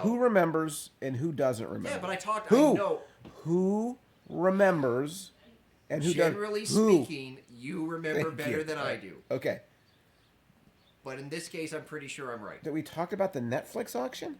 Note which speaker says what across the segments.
Speaker 1: Who remembers and who doesn't remember?
Speaker 2: Yeah, but I talked.
Speaker 1: Who?
Speaker 2: I know.
Speaker 1: Who remembers and who doesn't?
Speaker 2: Generally
Speaker 1: Who?
Speaker 2: speaking, you remember
Speaker 1: Thank
Speaker 2: better
Speaker 1: you.
Speaker 2: than I do.
Speaker 1: Okay.
Speaker 2: But in this case, I'm pretty sure I'm right.
Speaker 1: Did we talk about the Netflix auction?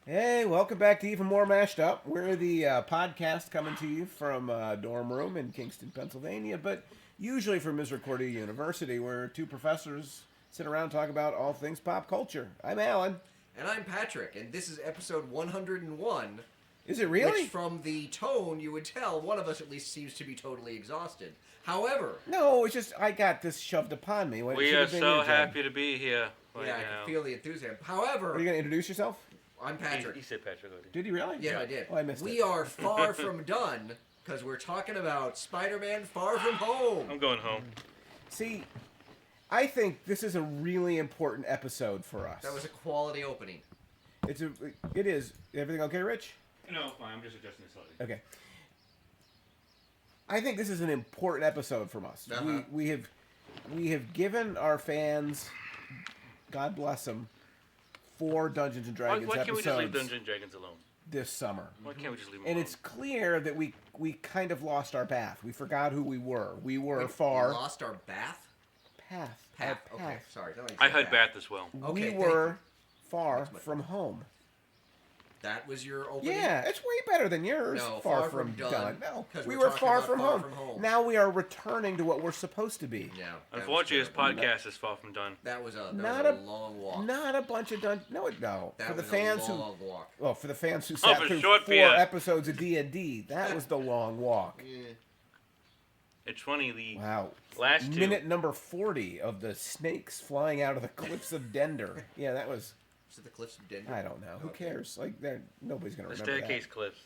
Speaker 1: Hey, welcome back to Even More Mashed Up. We're the podcast coming to you from a dorm room in Kingston, Pennsylvania, but usually from Misericordia University, where two professors sit around and talk about all things pop culture. I'm Alan.
Speaker 2: And I'm Patrick, and this is episode 101.
Speaker 1: Is it really?
Speaker 2: Which, from the tone, you would tell one of us at least seems to be totally exhausted. However...
Speaker 1: No, it's just I got this shoved upon me.
Speaker 3: We are so happy to be here right
Speaker 2: yeah,
Speaker 3: now.
Speaker 2: I can feel the enthusiasm. However...
Speaker 1: Are you going to introduce yourself?
Speaker 2: I'm Patrick.
Speaker 3: He said Patrick already.
Speaker 1: Did he really?
Speaker 2: Yeah, I did.
Speaker 1: Oh, I missed it.
Speaker 2: We are far from done, because we're talking about Spider-Man Far From Home.
Speaker 3: I'm going home.
Speaker 1: See, I think this is a really important episode for us.
Speaker 2: That was a quality opening.
Speaker 1: It is. Everything okay, Rich?
Speaker 3: No, fine. I'm just adjusting this slightly.
Speaker 1: Okay. I think this is an important episode from us.
Speaker 2: Uh-huh.
Speaker 1: We have given our fans, God bless them, 4 Dungeons and Dragons
Speaker 3: Why can't we
Speaker 1: episodes
Speaker 3: just leave Dungeons and Dragons alone?
Speaker 1: this summer.
Speaker 3: Why can't we just leave them
Speaker 1: And
Speaker 3: alone?
Speaker 1: it's clear that we kind of lost our path. We forgot who we were. We were
Speaker 2: We
Speaker 1: far
Speaker 2: lost our path?
Speaker 1: path.
Speaker 2: Path.
Speaker 1: Our
Speaker 2: Okay,
Speaker 1: path.
Speaker 2: sorry.
Speaker 3: I heard Bath as well.
Speaker 2: Okay,
Speaker 1: We
Speaker 2: thank
Speaker 1: were
Speaker 2: you.
Speaker 1: far
Speaker 2: That's my-
Speaker 1: from home.
Speaker 2: That was your opening?
Speaker 1: Yeah, it's way better than yours.
Speaker 2: No,
Speaker 1: far from done. No,
Speaker 2: 'cause
Speaker 1: we
Speaker 2: we're
Speaker 1: were
Speaker 2: talking
Speaker 1: far
Speaker 2: about
Speaker 1: from
Speaker 2: Far
Speaker 1: home.
Speaker 2: From Home.
Speaker 1: Now we are returning to what we're supposed to be.
Speaker 2: Yeah. that was
Speaker 3: Unfortunately, this
Speaker 2: terrible.
Speaker 3: podcast is far from done.
Speaker 2: That was a
Speaker 1: Not
Speaker 2: long walk.
Speaker 1: Not a bunch of no.
Speaker 2: That
Speaker 1: for the
Speaker 2: was
Speaker 1: fans
Speaker 2: a long walk.
Speaker 1: well, for the fans who sat
Speaker 3: for
Speaker 1: through
Speaker 3: short
Speaker 1: 4
Speaker 3: beer.
Speaker 1: episodes of D&D, that was the long walk.
Speaker 2: Yeah.
Speaker 3: It's funny, the
Speaker 1: Wow.
Speaker 3: last two...
Speaker 1: Minute number 40 of the snakes flying out of the cliffs of Dender. Yeah, that was.
Speaker 2: Is it the Cliffs of Denver?
Speaker 1: I don't know. Who
Speaker 2: Okay.
Speaker 1: cares? Like, nobody's gonna
Speaker 3: The
Speaker 1: remember
Speaker 3: staircase cliffs.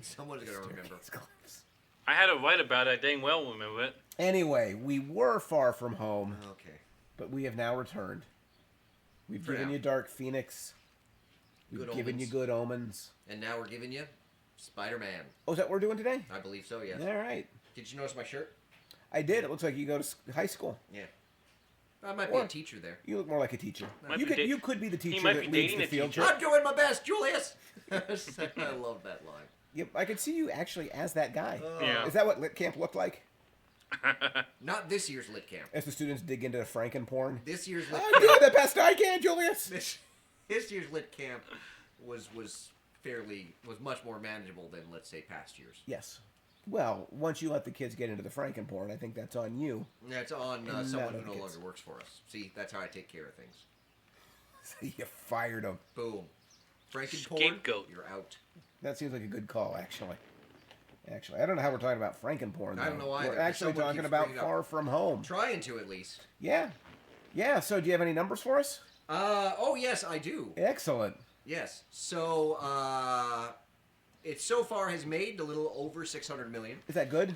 Speaker 2: Someone's going to
Speaker 1: that.
Speaker 2: remember.
Speaker 1: Staircase cliffs.
Speaker 3: I had to write about it. I dang well remember it.
Speaker 1: Anyway, we were far from home,
Speaker 2: Okay.
Speaker 1: but we have now returned. We've
Speaker 2: For
Speaker 1: given
Speaker 2: now.
Speaker 1: you Dark Phoenix. We've
Speaker 2: Good
Speaker 1: given
Speaker 2: Omens.
Speaker 1: you Good Omens.
Speaker 2: And now we're giving you Spider-Man.
Speaker 1: Oh, is that what we're doing today?
Speaker 2: I believe so, yes.
Speaker 1: All right.
Speaker 2: Did you notice my shirt?
Speaker 1: I did. It looks like you go to high school.
Speaker 2: Yeah. I might be
Speaker 1: Or-
Speaker 2: a teacher there.
Speaker 1: You look more like a teacher.
Speaker 3: Might
Speaker 1: You
Speaker 3: be
Speaker 1: could,
Speaker 3: da-
Speaker 1: you could be the teacher
Speaker 3: might
Speaker 1: that
Speaker 3: be
Speaker 1: leads
Speaker 3: dating
Speaker 1: the
Speaker 3: a
Speaker 1: field
Speaker 3: teacher.
Speaker 1: trip.
Speaker 2: I'm doing my best, Julius! I love that line.
Speaker 1: Yep, I could see you actually as that guy.
Speaker 3: Yeah.
Speaker 1: Is that what lit camp looked like?
Speaker 2: Not this year's lit camp.
Speaker 1: As the students dig into the Frankenporn.
Speaker 2: This year's lit
Speaker 1: I'm
Speaker 2: camp.
Speaker 1: doing the best I can, Julius.
Speaker 2: This year's lit camp was much more manageable than, let's say, past years.
Speaker 1: Yes. Well, once you let the kids get into the Frankenporn, I think that's on you.
Speaker 2: That's on
Speaker 1: And
Speaker 2: someone
Speaker 1: none
Speaker 2: who
Speaker 1: of
Speaker 2: no
Speaker 1: the kids.
Speaker 2: longer works for us. See, that's how I take care of things.
Speaker 1: So you fired them.
Speaker 2: Boom. Frankenporn,
Speaker 3: Scapegoat.
Speaker 2: you're out.
Speaker 1: That seems like a good call, actually. I don't know how we're talking about Frankenporn.
Speaker 2: I don't
Speaker 1: though.
Speaker 2: know either,
Speaker 1: We're
Speaker 2: but
Speaker 1: actually
Speaker 2: someone
Speaker 1: talking
Speaker 2: keeps
Speaker 1: about
Speaker 2: bringing it up.
Speaker 1: Far From Home.
Speaker 2: Trying to, at least.
Speaker 1: Yeah. Yeah, so do you have any numbers for us?
Speaker 2: Oh, yes, I do.
Speaker 1: Excellent.
Speaker 2: Yes. So, it so far has made a little over 600 million.
Speaker 1: Is that good?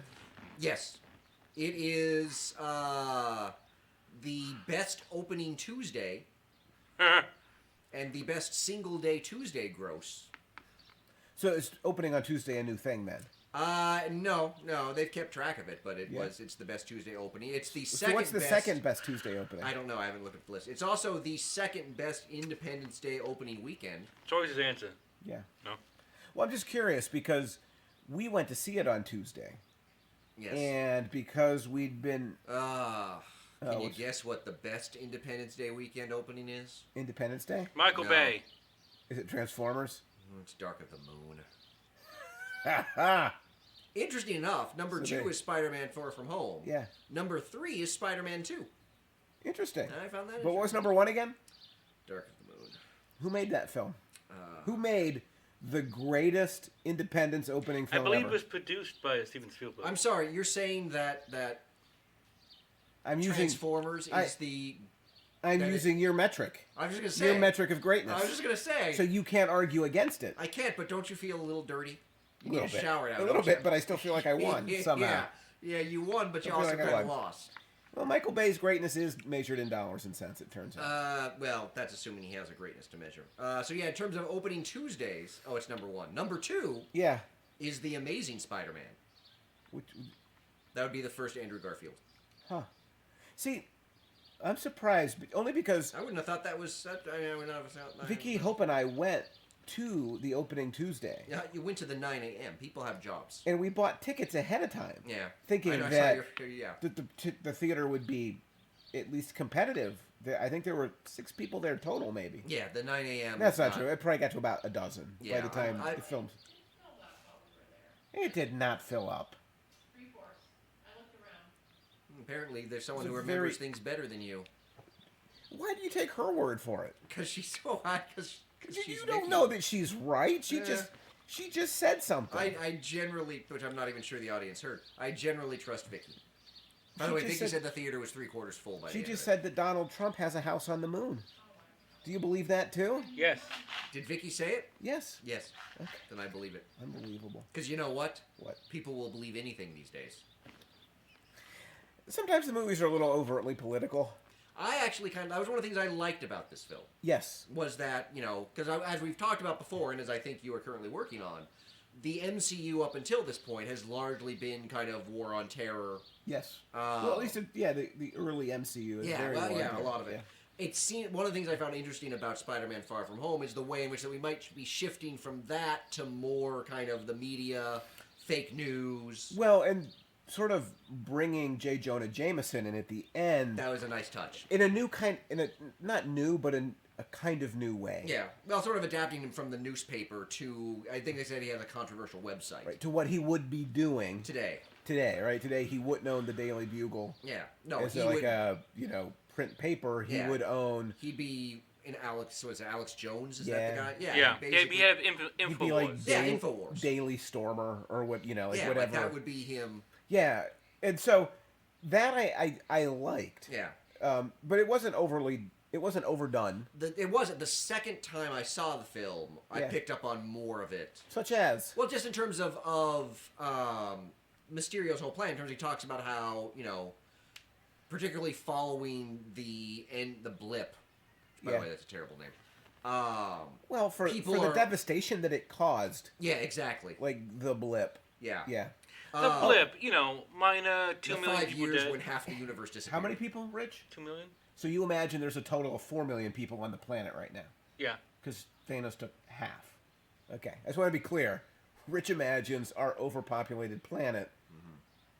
Speaker 2: Yes. It is the best opening Tuesday and the best single day Tuesday gross.
Speaker 1: So it's opening on Tuesday, a new thing then.
Speaker 2: No, they've kept track of it, but it's the best Tuesday opening. It's the second
Speaker 1: So what's the
Speaker 2: best,
Speaker 1: second best Tuesday opening?
Speaker 2: I don't know, I haven't looked at the list. It's also the second best Independence Day opening weekend.
Speaker 3: It's always his answer.
Speaker 1: Yeah.
Speaker 3: No?
Speaker 1: Well, I'm just curious because we went to see it on Tuesday.
Speaker 2: Yes.
Speaker 1: And because we'd been
Speaker 2: Can you
Speaker 1: what's-
Speaker 2: guess what the best Independence Day weekend opening is?
Speaker 1: Independence Day?
Speaker 3: Michael
Speaker 2: No.
Speaker 3: Bay.
Speaker 1: Is it Transformers?
Speaker 2: It's Dark of the Moon.
Speaker 1: Ha ha!
Speaker 2: Interesting enough, number
Speaker 1: So
Speaker 2: 2
Speaker 1: they-
Speaker 2: is Spider-Man Far From Home.
Speaker 1: Yeah.
Speaker 2: Number 3 is Spider-Man 2.
Speaker 1: Interesting.
Speaker 2: I found that
Speaker 1: But what was
Speaker 2: interesting.
Speaker 1: number 1 again?
Speaker 2: Dark of the Moon.
Speaker 1: Who made that film? Who made the greatest Independence opening
Speaker 3: I
Speaker 1: film
Speaker 3: believe
Speaker 1: ever?
Speaker 3: it was produced by Steven Spielberg.
Speaker 2: I'm sorry, you're saying that
Speaker 1: I'm using
Speaker 2: Transformers
Speaker 1: I-
Speaker 2: is the...
Speaker 1: I'm
Speaker 2: that
Speaker 1: using your metric.
Speaker 2: I was just going to say...
Speaker 1: Your metric of greatness.
Speaker 2: I was just going to say...
Speaker 1: So you can't argue against it.
Speaker 2: I can't, but don't you feel a little dirty? You
Speaker 1: A
Speaker 2: need
Speaker 1: little
Speaker 2: a
Speaker 1: bit.
Speaker 2: shower now,
Speaker 1: A little
Speaker 2: don't
Speaker 1: bit,
Speaker 2: you?
Speaker 1: but I still feel like I won somehow.
Speaker 2: Yeah, you won, but you
Speaker 1: I feel
Speaker 2: also
Speaker 1: like I
Speaker 2: kind of
Speaker 1: won.
Speaker 2: lost.
Speaker 1: Well, Michael Bay's greatness is measured in dollars and cents, it turns out.
Speaker 2: Well, that's assuming he has a greatness to measure. So yeah, in terms of opening Tuesdays, it's number 1. Number 2
Speaker 1: Yeah.
Speaker 2: is The Amazing Spider-Man.
Speaker 1: Which,
Speaker 2: That would be the first Andrew Garfield.
Speaker 1: huh. See, I'm surprised, only because
Speaker 2: I wouldn't have thought that was.
Speaker 1: Vicky Hope and I went to the opening Tuesday.
Speaker 2: Yeah, you went to the 9 a.m. People have jobs.
Speaker 1: And we bought tickets ahead of time.
Speaker 2: Yeah.
Speaker 1: Thinking
Speaker 2: I saw
Speaker 1: that
Speaker 2: yeah.
Speaker 1: the theater would be at least competitive. I think there were 6 people there total, maybe.
Speaker 2: Yeah, the 9 a.m.
Speaker 1: That's not true. It probably got to about a dozen by
Speaker 2: Yeah,
Speaker 1: the time the film. It did not fill up.
Speaker 2: Apparently, there's someone
Speaker 1: It's
Speaker 2: who
Speaker 1: a
Speaker 2: remembers
Speaker 1: very-
Speaker 2: things better than you.
Speaker 1: Why do you take her word for it?
Speaker 2: Because she's so high. Because
Speaker 1: You
Speaker 2: she's
Speaker 1: don't
Speaker 2: Vicky.
Speaker 1: know that she's right. She
Speaker 2: Yeah.
Speaker 1: just said something.
Speaker 2: I generally, which I'm not even sure the audience heard, I generally trust Vicky. By the
Speaker 1: She
Speaker 2: way,
Speaker 1: just
Speaker 2: Vicky
Speaker 1: said-
Speaker 2: said the theater was 3/4 full by
Speaker 1: She
Speaker 2: the end
Speaker 1: just
Speaker 2: of it.
Speaker 1: said that Donald Trump has a house on the moon. Do you believe that too?
Speaker 3: Yes.
Speaker 2: Did Vicky say it?
Speaker 1: Yes.
Speaker 2: Yes.
Speaker 1: Okay.
Speaker 2: Then I believe it.
Speaker 1: Unbelievable.
Speaker 2: Because you know what?
Speaker 1: What?
Speaker 2: People will believe anything these days.
Speaker 1: Sometimes the movies are a little overtly political.
Speaker 2: I actually that was one of the things I liked about this film.
Speaker 1: Yes.
Speaker 2: Was that, because as we've talked about before, and as I think you are currently working on, the MCU up until this point has largely been kind of war on terror.
Speaker 1: Yes. Well, at least the early MCU is very
Speaker 2: a
Speaker 1: large,
Speaker 2: lot of it.
Speaker 1: yeah.
Speaker 2: It seemed one of the things I found interesting about Spider-Man: Far From Home is the way in which that we might be shifting from that to more kind of the media, fake news.
Speaker 1: Well, and sort of bringing J. Jonah Jameson in at the end
Speaker 2: That was a nice touch.
Speaker 1: in a new kind, not new, but in a kind of new way.
Speaker 2: Yeah, well, sort of adapting him from the newspaper to, I think they said he has a controversial website.
Speaker 1: Right, to what he would be doing
Speaker 2: Today.
Speaker 1: right? Today he wouldn't own the Daily Bugle
Speaker 2: Yeah. No,
Speaker 1: as
Speaker 2: he
Speaker 1: like
Speaker 2: would,
Speaker 1: a print paper. He
Speaker 2: Yeah.
Speaker 1: would own.
Speaker 2: he'd be in Alex, was it Alex Jones? Is
Speaker 1: Yeah.
Speaker 2: that the guy? Yeah.
Speaker 3: Yeah.
Speaker 2: basically-
Speaker 3: He had
Speaker 1: He'd be like
Speaker 3: Infowars.
Speaker 2: Yeah,
Speaker 1: Daily,
Speaker 2: Infowars.
Speaker 1: Daily Stormer or what
Speaker 2: yeah,
Speaker 1: whatever.
Speaker 2: like that would be him.
Speaker 1: Yeah, and so that I liked.
Speaker 2: Yeah.
Speaker 1: But it wasn't overdone.
Speaker 2: It wasn't. The second time I saw the film, I
Speaker 1: Yeah.
Speaker 2: picked up on more of it.
Speaker 1: Such as
Speaker 2: Well, just in terms of Mysterio's whole plan, in terms he talks about how, particularly following the blip. By the
Speaker 1: Yeah.
Speaker 2: way, that's a terrible name.
Speaker 1: well for
Speaker 2: People
Speaker 1: the
Speaker 2: are-
Speaker 1: devastation that it caused,
Speaker 2: Yeah, exactly.
Speaker 1: like the blip.
Speaker 2: Yeah.
Speaker 1: Yeah.
Speaker 3: The blip, minor 2
Speaker 2: The
Speaker 3: million
Speaker 2: 5
Speaker 3: people
Speaker 2: years
Speaker 3: dead.
Speaker 2: when half the universe disappeared.
Speaker 1: How many people, Rich?
Speaker 3: 2 million?
Speaker 1: So you imagine there's a total of 4 million people on the planet right now,
Speaker 3: Yeah.
Speaker 1: because Thanos took half. Okay, I just want to be clear. Rich imagines our overpopulated planet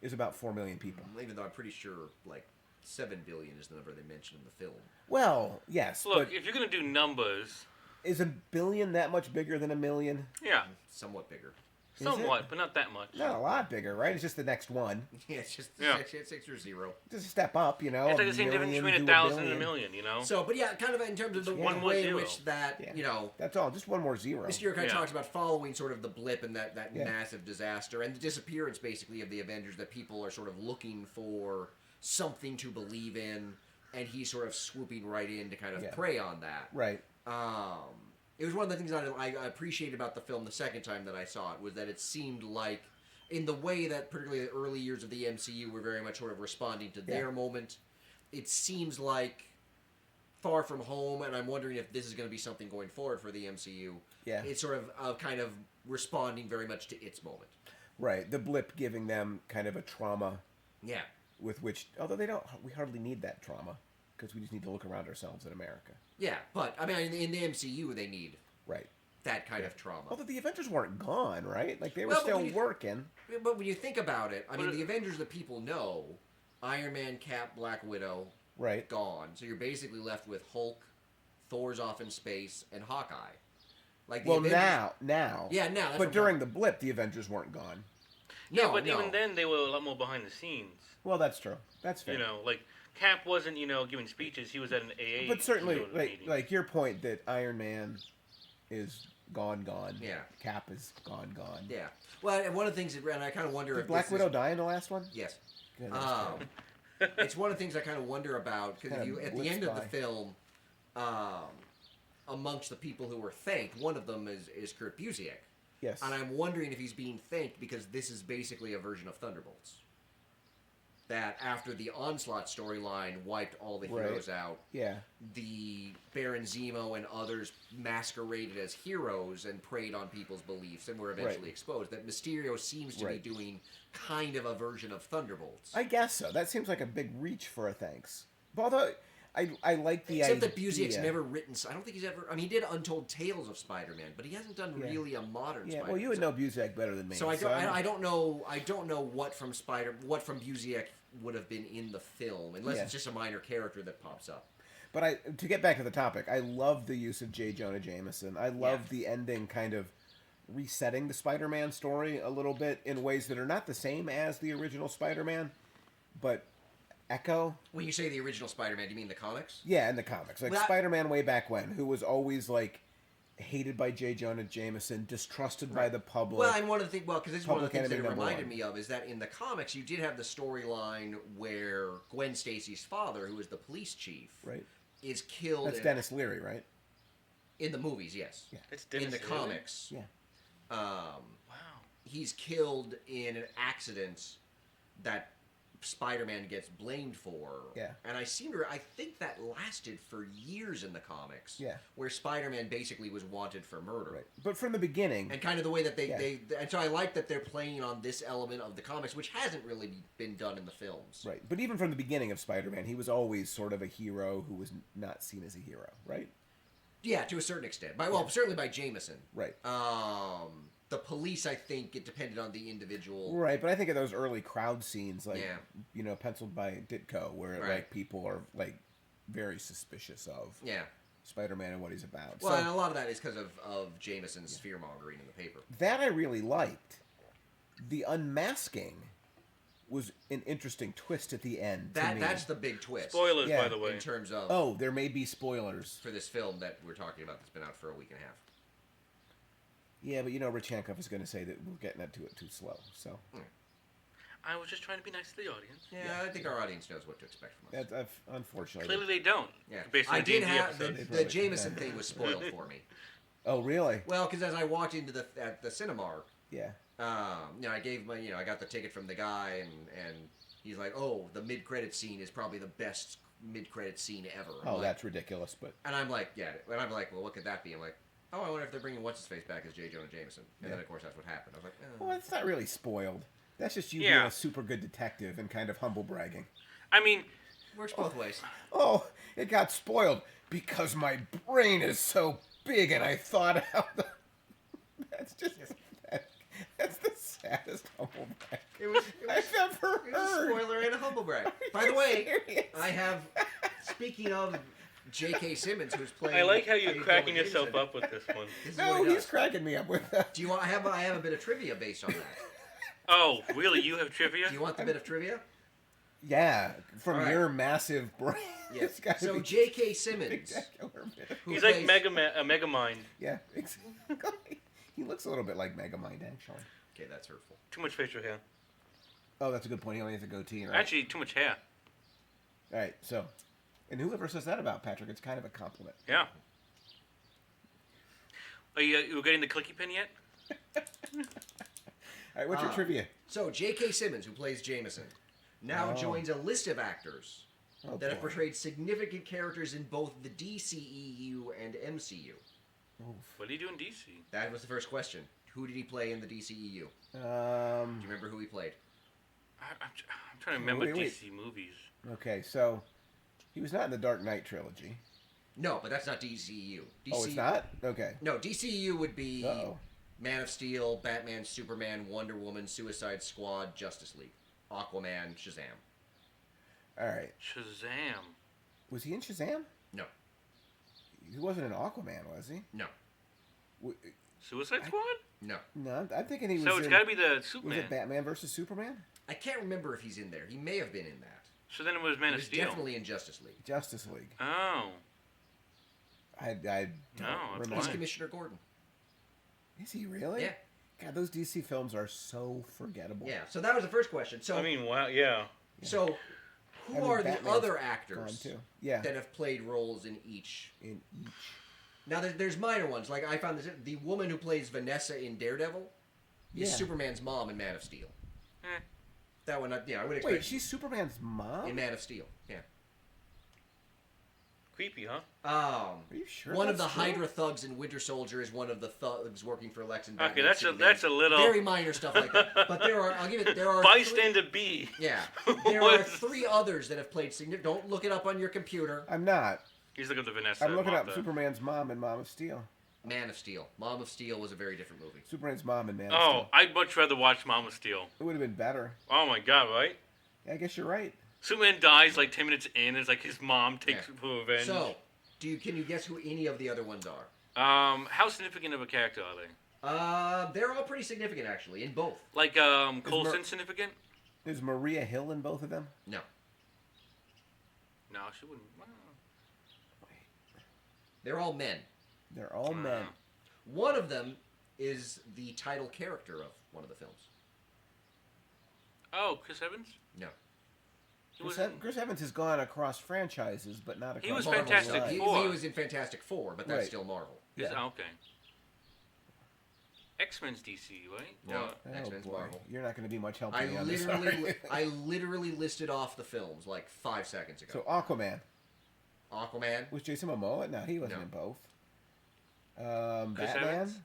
Speaker 1: is about 4 million people.
Speaker 2: Even though I'm pretty sure, 7 billion is the number they mentioned in the film.
Speaker 1: Well, yes,
Speaker 3: Look,
Speaker 1: but
Speaker 3: if you're gonna do numbers,
Speaker 1: is a billion that much bigger than a million?
Speaker 3: yeah,
Speaker 2: Somewhat bigger.
Speaker 1: Is
Speaker 3: somewhat,
Speaker 1: it?
Speaker 3: but not that much.
Speaker 1: Not a lot bigger, right? It's just the next one.
Speaker 2: Yeah, it's just
Speaker 3: Yeah.
Speaker 2: it's 6 or 0.
Speaker 1: Just a step up,
Speaker 3: It's like the same difference between 1,000 and a million,
Speaker 2: So, but yeah, kind of in terms of the
Speaker 1: One
Speaker 3: more
Speaker 2: way in
Speaker 3: zero.
Speaker 2: which that,
Speaker 1: Yeah. That's all. Just one more zero.
Speaker 2: Mysterio kind of
Speaker 3: Yeah.
Speaker 2: talks about following sort of the blip and that
Speaker 1: Yeah.
Speaker 2: massive disaster and the disappearance, basically, of the Avengers, that people are sort of looking for something to believe in, and he's sort of swooping right in to kind of
Speaker 1: Yeah.
Speaker 2: prey on that.
Speaker 1: Right.
Speaker 2: It was one of the things that I appreciated about the film the second time that I saw it, was that it seemed like, in the way that particularly the early years of the MCU were very much sort of responding to their moment, it seems like Far From Home, and I'm wondering if this is going to be something going forward for the MCU.
Speaker 1: Yeah.
Speaker 2: It's sort of kind of responding very much to its moment.
Speaker 1: Right. The blip giving them kind of a trauma
Speaker 2: Yeah.
Speaker 1: with which, although we hardly need that trauma because we just need to look around ourselves in America.
Speaker 2: Yeah, but, I mean, in the MCU, they need
Speaker 1: Right.
Speaker 2: that kind of trauma.
Speaker 1: Although the Avengers weren't gone, right? Like they were
Speaker 2: Well, but
Speaker 1: still
Speaker 2: when you-
Speaker 1: working.
Speaker 2: But when you think about it, I mean,
Speaker 3: But-
Speaker 2: the Avengers that people know, Iron Man, Cap, Black Widow,
Speaker 1: Right.
Speaker 2: gone. So you're basically left with Hulk, Thor's off in space, and Hawkeye. Like the
Speaker 1: Well,
Speaker 2: Avengers,
Speaker 1: now.
Speaker 2: Yeah, now. That's
Speaker 1: But
Speaker 2: what
Speaker 1: during the blip, the Avengers weren't gone.
Speaker 3: Yeah,
Speaker 2: No,
Speaker 3: but
Speaker 2: no.
Speaker 3: even then, they were a lot more behind the scenes.
Speaker 1: Well, that's true. That's fair.
Speaker 3: Like Cap wasn't, giving speeches. He was at an AA.
Speaker 1: But certainly,
Speaker 3: meeting.
Speaker 1: like your point that Iron Man is gone.
Speaker 2: Yeah.
Speaker 1: Cap is gone.
Speaker 2: Yeah. Well, and one of the things, and I kind of wonder
Speaker 1: Did
Speaker 2: if
Speaker 1: Black
Speaker 2: this
Speaker 1: Widow
Speaker 2: is,
Speaker 1: die in the last one?
Speaker 2: Yes.
Speaker 1: Good, that's terrible.
Speaker 2: It's one of the things I kind of wonder about, because
Speaker 1: Kinda
Speaker 2: at the
Speaker 1: blitzed
Speaker 2: end of the
Speaker 1: by.
Speaker 2: film, amongst the people who were thanked, one of them is Kurt Busiek.
Speaker 1: Yes.
Speaker 2: And I'm wondering if he's being thanked because this is basically a version of Thunderbolts. That after the Onslaught storyline wiped all the
Speaker 1: Right.
Speaker 2: heroes out,
Speaker 1: Yeah.
Speaker 2: the Baron Zemo and others masqueraded as heroes and preyed on people's beliefs and were eventually
Speaker 1: Right.
Speaker 2: exposed. That Mysterio seems to
Speaker 1: Right.
Speaker 2: be doing kind of a version of Thunderbolts.
Speaker 1: I guess so. That seems like a big reach for a thanks. But although I like the
Speaker 2: Except
Speaker 1: idea.
Speaker 2: that Busiek's never written. I don't think he's ever. I mean, he did Untold Tales of Spider-Man, but he hasn't done really a modern.
Speaker 1: Yeah,
Speaker 2: Spider-Man.
Speaker 1: well, you would know Busiek better than me.
Speaker 2: So I don't know. I don't know what from Busiek would have been in the film, unless it's just a minor character that pops up.
Speaker 1: But to get back to the topic, I love the use of J. Jonah Jameson. I love the ending kind of resetting the Spider-Man story a little bit in ways that are not the same as the original Spider-Man, but echo.
Speaker 2: When you say the original Spider-Man, do you mean the comics?
Speaker 1: Yeah, in the comics. Like Spider-Man way back when, who was always like hated by J. Jonah Jameson, distrusted by the public.
Speaker 2: Well, and one of the things, because this is one of the things that it
Speaker 1: enemy
Speaker 2: reminded
Speaker 1: #1.
Speaker 2: me of, is that in the comics you did have the storyline where Gwen Stacy's father, who is the police chief,
Speaker 1: Right.
Speaker 2: is killed.
Speaker 1: That's Dennis Leary, right?
Speaker 2: In the movies, yes.
Speaker 1: Yeah.
Speaker 3: It's Dennis
Speaker 2: In the
Speaker 3: Leary?
Speaker 2: comics,
Speaker 1: Yeah.
Speaker 3: Wow.
Speaker 2: he's killed in an accident that Spider-Man gets blamed for.
Speaker 1: Yeah.
Speaker 2: And I think that lasted for years in the comics.
Speaker 1: Yeah.
Speaker 2: Where Spider-Man basically was wanted for murder.
Speaker 1: Right. But from the beginning,
Speaker 2: And kind of the way that and so I like that they're playing on this element of the comics, which hasn't really been done in the films.
Speaker 1: right. But even from the beginning of Spider-Man, he was always sort of a hero who was not seen as a hero, right?
Speaker 2: Yeah, to a certain extent. Certainly by Jameson.
Speaker 1: Right.
Speaker 2: The police, I think, it depended on the individual.
Speaker 1: Right, but I think of those early crowd scenes, like
Speaker 2: Yeah.
Speaker 1: penciled by Ditko, where
Speaker 2: Right.
Speaker 1: like people are like very suspicious of
Speaker 2: Yeah.
Speaker 1: Spider-Man and what he's about.
Speaker 2: Well,
Speaker 1: So
Speaker 2: and a lot of that is because of Jameson's fear-mongering in the paper.
Speaker 1: that I really liked. The unmasking was an interesting twist at the end. to me.
Speaker 2: That's the big twist.
Speaker 3: Spoilers,
Speaker 1: Yeah.
Speaker 3: by the way.
Speaker 2: In terms of
Speaker 1: Oh, there may be spoilers.
Speaker 2: for this film that we're talking about that's been out for a week and a half.
Speaker 1: Yeah, but Rich Hancock is going to say that we're getting into it too slow. So
Speaker 3: I was just trying to be nice to the audience.
Speaker 2: Yeah, I think our audience knows what to expect from us.
Speaker 1: unfortunately.
Speaker 3: Clearly, they don't.
Speaker 2: Yeah,
Speaker 3: Based on
Speaker 2: I
Speaker 3: the
Speaker 2: did
Speaker 3: D&D
Speaker 2: have
Speaker 3: episodes.
Speaker 2: the Jameson thing was spoiled for me.
Speaker 1: Oh, really?
Speaker 2: Well, because as I walked into the Cinemark,
Speaker 1: Yeah.
Speaker 2: I gave I got the ticket from the guy, and he's like, "Oh, the mid-credit scene is probably the best mid-credit scene ever." I'm
Speaker 1: Oh,
Speaker 2: like,
Speaker 1: that's ridiculous, but
Speaker 2: And I'm like, yeah, and I'm like, well, what could that be? I'm like, oh, I wonder if they're bringing what's his face back as J. Jonah Jameson, and then of course that's what happened. I was like,
Speaker 1: well, it's not really spoiled. That's just you
Speaker 3: Yeah.
Speaker 1: being a super good detective and kind of humble bragging.
Speaker 3: I mean,
Speaker 2: works both ways.
Speaker 1: Oh, it got spoiled because my brain is so big and I thought out the... That's just... That's the saddest humble brag
Speaker 2: It was
Speaker 1: I've ever
Speaker 2: it was a
Speaker 1: heard.
Speaker 2: spoiler and a humble brag.
Speaker 1: Are
Speaker 2: By the
Speaker 1: you
Speaker 2: way,
Speaker 1: serious?
Speaker 2: I have. Speaking of J.K. Simmons, who's playing.
Speaker 3: I like how you're
Speaker 2: J.
Speaker 3: cracking
Speaker 2: Jonah
Speaker 3: yourself
Speaker 2: Jameson.
Speaker 3: up with this one.
Speaker 2: This is
Speaker 1: No,
Speaker 2: what he
Speaker 1: he's
Speaker 2: does.
Speaker 1: cracking me up with that.
Speaker 2: Do you want? I have a bit of trivia based on that.
Speaker 3: Oh, really? You have trivia?
Speaker 2: Do you want the bit of trivia?
Speaker 1: Yeah, from
Speaker 2: All right.
Speaker 1: your massive brain.
Speaker 2: Yes.
Speaker 1: It's gotta
Speaker 2: So
Speaker 1: be
Speaker 2: J.K. Simmons,
Speaker 1: spectacular, man.
Speaker 2: who
Speaker 3: He's
Speaker 2: plays,
Speaker 3: like a Megamind.
Speaker 1: Yeah, exactly. He looks a little bit like Megamind, actually.
Speaker 2: Okay, that's hurtful.
Speaker 3: Too much facial hair.
Speaker 1: Oh, that's a good point. He only has a goatee, right?
Speaker 3: Actually, too much hair.
Speaker 1: All right, so... And whoever says that about Patrick, it's kind of a compliment.
Speaker 3: Yeah. Are you getting the clicky pin yet?
Speaker 1: All right, what's your trivia?
Speaker 2: So J.K. Simmons, who plays Jameson, now
Speaker 1: Oh.
Speaker 2: joins a list of actors
Speaker 1: Oh,
Speaker 2: that have
Speaker 1: boy.
Speaker 2: portrayed significant characters in both the DCEU and MCU.
Speaker 1: Oof.
Speaker 3: What do you do in DC?
Speaker 2: That was the first question. Who did he play in the DCEU? Do you remember who he played?
Speaker 3: I'm trying to remember
Speaker 1: Wait.
Speaker 3: DC movies.
Speaker 1: Okay, so he was not in the Dark Knight trilogy.
Speaker 2: No, but that's not DCEU.
Speaker 1: Oh, it's not? Okay.
Speaker 2: No, DCEU would be
Speaker 1: Uh-oh.
Speaker 2: Man of Steel, Batman, Superman, Wonder Woman, Suicide Squad, Justice League, Aquaman, Shazam.
Speaker 1: All right.
Speaker 3: Shazam.
Speaker 1: Was he in Shazam?
Speaker 2: No,
Speaker 1: He wasn't in Aquaman, was he?
Speaker 2: no,
Speaker 3: Suicide Squad?
Speaker 2: no.
Speaker 1: No, I'm thinking he was
Speaker 3: So it's
Speaker 1: in...
Speaker 3: got to be the
Speaker 1: Was
Speaker 3: Superman.
Speaker 1: it Batman versus Superman?
Speaker 2: I can't remember if he's in there. He may have been in that.
Speaker 3: So then it was Man
Speaker 2: He
Speaker 3: of
Speaker 2: was
Speaker 3: Steel.
Speaker 2: definitely in Justice League.
Speaker 1: Justice League.
Speaker 3: Oh.
Speaker 1: I don't
Speaker 3: that's
Speaker 1: remember.
Speaker 2: He's
Speaker 3: fine.
Speaker 2: Commissioner Gordon.
Speaker 1: Is he really?
Speaker 2: Yeah.
Speaker 1: God, those DC films are so forgettable.
Speaker 2: Yeah, so that was the first question. So,
Speaker 3: I mean, wow, yeah.
Speaker 2: so who
Speaker 1: I mean,
Speaker 2: are the
Speaker 1: Batman's
Speaker 2: other
Speaker 1: Gone
Speaker 2: actors
Speaker 1: too. Yeah.
Speaker 2: that have played roles in each?
Speaker 1: In each.
Speaker 2: Now, there's minor ones. Like, I found this. The woman who plays Vanessa in Daredevil is
Speaker 1: Yeah.
Speaker 2: Superman's mom in Man of Steel.
Speaker 3: Eh.
Speaker 2: That one, I would expect.
Speaker 1: Wait, she's Superman's mom?
Speaker 2: in Man of Steel. Yeah.
Speaker 3: Creepy, huh?
Speaker 1: Are you sure?
Speaker 2: One of the
Speaker 1: that's true?
Speaker 2: Hydra thugs in Winter Soldier is one of the thugs working for Lex and Batman.
Speaker 3: Okay, that's
Speaker 2: sitting
Speaker 3: a
Speaker 2: there.
Speaker 3: little
Speaker 2: very minor stuff like that. But I'll give it. There are
Speaker 3: bystander B.
Speaker 2: Yeah, there are 3 others that have played significant. Don't look it up on your computer.
Speaker 1: I'm not.
Speaker 3: He's looking at the Vanessa.
Speaker 1: I'm looking up
Speaker 3: Martha.
Speaker 1: Superman's mom in Man of Steel.
Speaker 2: Man of Steel. Mom of Steel was a very different movie.
Speaker 1: Superman's mom in Man of
Speaker 3: Oh,
Speaker 1: Steel.
Speaker 3: I'd much rather watch Mom of Steel.
Speaker 1: It would have been better.
Speaker 3: Oh my god, right?
Speaker 1: Yeah, I guess you're right.
Speaker 3: Superman dies like 10 minutes in. It's like his mom takes
Speaker 2: Yeah.
Speaker 3: for revenge.
Speaker 2: So, can you guess who any of the other ones are?
Speaker 3: How significant of a character are they?
Speaker 2: They're all pretty significant actually in both.
Speaker 3: Like, Coulson significant?
Speaker 1: Is Maria Hill in both of them?
Speaker 2: No,
Speaker 3: No, she wouldn't.
Speaker 2: they're all men.
Speaker 1: They're all men.
Speaker 2: One of them is the title character of one of the films.
Speaker 3: Oh, Chris Evans?
Speaker 2: No.
Speaker 3: He wasn't-
Speaker 1: Chris Evans has gone across franchises, but not across.
Speaker 3: He was
Speaker 2: Marvel
Speaker 3: Fantastic
Speaker 2: stuff.
Speaker 3: Four.
Speaker 2: He was in Fantastic Four, but that's
Speaker 1: Right.
Speaker 2: still Marvel.
Speaker 3: Is-
Speaker 1: Yeah.
Speaker 3: okay. X-Men's DC, right?
Speaker 2: No.
Speaker 3: Or-
Speaker 1: Oh
Speaker 2: X-Men's
Speaker 1: boy,
Speaker 2: Marvel.
Speaker 1: you're not going to be much help
Speaker 2: I
Speaker 1: to me on this.
Speaker 2: literally listed off the films like 5 seconds ago.
Speaker 1: So Aquaman
Speaker 2: Aquaman.
Speaker 1: was Jason Momoa. No, he wasn't
Speaker 2: No.
Speaker 1: in both.
Speaker 3: Chris
Speaker 1: Batman.
Speaker 3: Evans?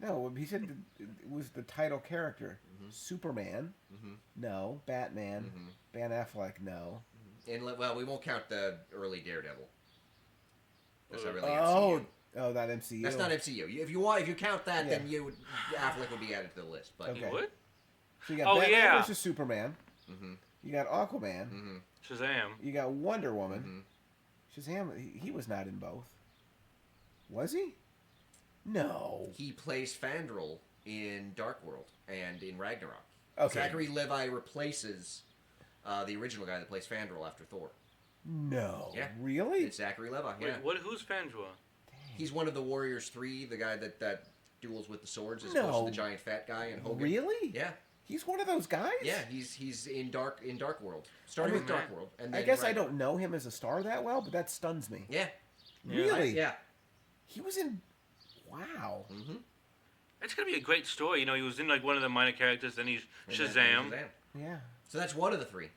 Speaker 1: No, he said it was the title character. Superman.
Speaker 2: Mhm.
Speaker 1: No. Batman.
Speaker 2: Mhm.
Speaker 1: Ben Affleck. No.
Speaker 2: And well, we won't count the early Daredevil. That's not really
Speaker 1: Oh,
Speaker 2: MCU.
Speaker 1: oh, that MCU.
Speaker 2: That's not MCU. If you count that, then Affleck would be added to the list. But
Speaker 1: Okay.
Speaker 3: He would?
Speaker 1: So you got
Speaker 3: Oh,
Speaker 1: Batman
Speaker 3: yeah.
Speaker 1: versus Superman.
Speaker 2: Mhm.
Speaker 1: You got Aquaman.
Speaker 2: Mhm.
Speaker 3: Shazam.
Speaker 1: You got Wonder Woman.
Speaker 2: Mhm.
Speaker 1: Shazam. He was not in both. Was he? No.
Speaker 2: He plays Fandral in Dark World and in Ragnarok.
Speaker 1: Okay.
Speaker 2: Zachary Levi replaces the original guy that plays Fandral after Thor.
Speaker 1: No.
Speaker 2: Yeah.
Speaker 1: Really?
Speaker 2: It's Zachary Levi. Yeah.
Speaker 3: Wait, who's Fandra?
Speaker 2: He's one of the Warriors 3, the guy that duels with the swords as
Speaker 1: No.
Speaker 2: opposed to the giant fat guy in Hogan.
Speaker 1: Really?
Speaker 2: Yeah.
Speaker 1: He's one of those guys?
Speaker 2: Yeah, he's in Dark World. Starting
Speaker 1: I mean,
Speaker 2: with Dark World. And
Speaker 1: I
Speaker 2: then
Speaker 1: guess I
Speaker 2: Ragnarok.
Speaker 1: don't know him as a star that well, but that stuns me.
Speaker 2: Yeah.
Speaker 1: Really?
Speaker 2: Yeah.
Speaker 1: He was in. Wow.
Speaker 2: Mm-hmm.
Speaker 3: It's gonna be a great story. You know, he was in like one of the minor characters, then he's Shazam.
Speaker 1: Yeah.
Speaker 2: So that's one of the 3.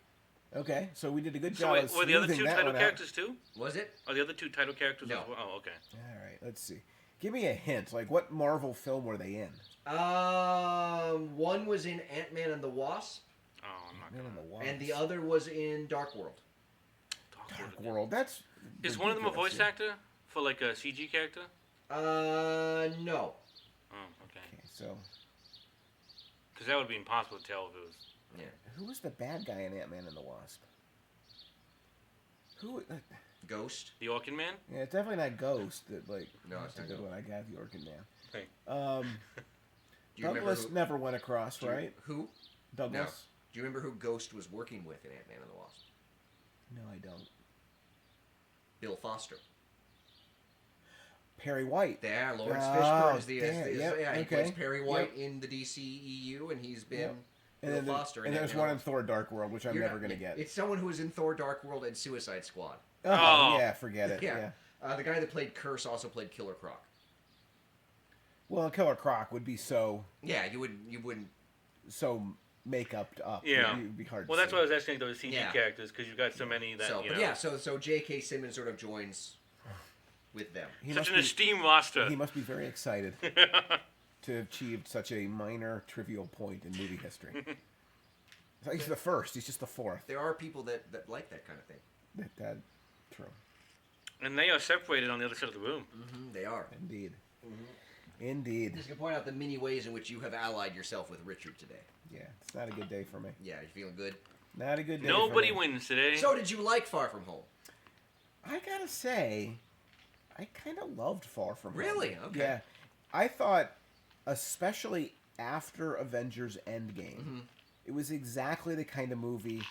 Speaker 1: Okay, so we did a good
Speaker 3: So
Speaker 1: job
Speaker 3: wait,
Speaker 1: of
Speaker 3: were the other
Speaker 1: smoothing
Speaker 3: two
Speaker 1: that
Speaker 3: title
Speaker 1: one out.
Speaker 3: characters too?
Speaker 2: Was it?
Speaker 3: Are the other 2 title characters
Speaker 2: No.
Speaker 3: as well? Oh, okay.
Speaker 1: All right, let's see. Give me a hint. Like, what Marvel film were they in?
Speaker 2: One was in Ant-Man and the Wasp,
Speaker 3: Oh, I'm not
Speaker 1: Man
Speaker 3: gonna.
Speaker 1: in the Wasp.
Speaker 2: and the other was in Dark World.
Speaker 1: Dark World. That's.
Speaker 3: Is one of them a voice
Speaker 1: ridiculous,
Speaker 3: actor for like a CG character?
Speaker 2: No.
Speaker 3: Oh, okay.
Speaker 1: Okay, so
Speaker 3: Because that would be impossible to tell if it was.
Speaker 2: Yeah.
Speaker 1: who was the bad guy in Ant-Man and the Wasp? Who?
Speaker 2: Ghost.
Speaker 3: The Orkin Man?
Speaker 1: Yeah, it's definitely not Ghost. That like.
Speaker 2: No,
Speaker 1: that's
Speaker 2: it's
Speaker 1: a
Speaker 2: not
Speaker 1: good
Speaker 2: Ghost.
Speaker 1: one. I got the Orchid Man.
Speaker 3: Hey.
Speaker 2: Do you remember
Speaker 1: Douglas
Speaker 2: who?
Speaker 1: never went across,
Speaker 2: do you-
Speaker 1: right?
Speaker 2: Who?
Speaker 1: Douglas.
Speaker 2: Do you remember who Ghost was working with in Ant-Man and the Wasp?
Speaker 1: No, I don't.
Speaker 2: Bill Foster.
Speaker 1: Perry White.
Speaker 2: There, Lawrence
Speaker 1: Oh,
Speaker 2: Fishburne is
Speaker 1: damn,
Speaker 2: the
Speaker 1: yep,
Speaker 2: yeah, he
Speaker 1: okay,
Speaker 2: plays Perry White
Speaker 1: yep.
Speaker 2: in the DCEU, and he's been
Speaker 1: Yep. And
Speaker 2: Bill
Speaker 1: then
Speaker 2: Foster.
Speaker 1: and
Speaker 2: in
Speaker 1: there's
Speaker 2: Ant-Man
Speaker 1: one
Speaker 2: and
Speaker 1: in Thor: Dark World, which I'm
Speaker 2: You're
Speaker 1: never
Speaker 2: not-
Speaker 1: gonna get.
Speaker 2: It's someone who was in Thor: Dark World and Suicide Squad.
Speaker 3: Oh.
Speaker 1: Yeah, forget it. Yeah.
Speaker 2: The guy that played Curse also played Killer Croc.
Speaker 1: Well, Killer Croc would be so
Speaker 2: Yeah, you wouldn't.
Speaker 1: make-upped up.
Speaker 3: Yeah.
Speaker 1: It would be hard.
Speaker 3: Well,
Speaker 1: to
Speaker 3: that's
Speaker 1: see.
Speaker 3: why I was asking those CG
Speaker 2: Yeah.
Speaker 3: characters because you've got so many that
Speaker 2: So,
Speaker 3: you
Speaker 2: but
Speaker 3: know.
Speaker 2: yeah, so J.K. Simmons sort of joins with them.
Speaker 1: He
Speaker 3: Such
Speaker 1: must
Speaker 3: an
Speaker 1: be-
Speaker 3: esteemed roster.
Speaker 1: He must be very excited to have achieved such a minor, trivial point in movie history. It's like he's the first. He's just the fourth.
Speaker 2: There are people that like that kind of thing.
Speaker 1: That true.
Speaker 3: And they are separated on the other side of the room.
Speaker 2: Mm-hmm, they are.
Speaker 1: Indeed.
Speaker 2: Mm-hmm.
Speaker 1: Indeed.
Speaker 2: Just gonna point out the many ways in which you have allied yourself with Richard today.
Speaker 1: Yeah, it's not a good day for me.
Speaker 2: Yeah, you feeling good?
Speaker 1: Not a good day.
Speaker 3: Nobody
Speaker 1: for me.
Speaker 3: wins today.
Speaker 2: So, did you like Far From Home?
Speaker 1: I gotta say, I kind of loved Far From Home.
Speaker 2: Really? Okay.
Speaker 1: Yeah, I thought, especially after Avengers Endgame,
Speaker 2: Mm-hmm.
Speaker 1: it was exactly the kind of movie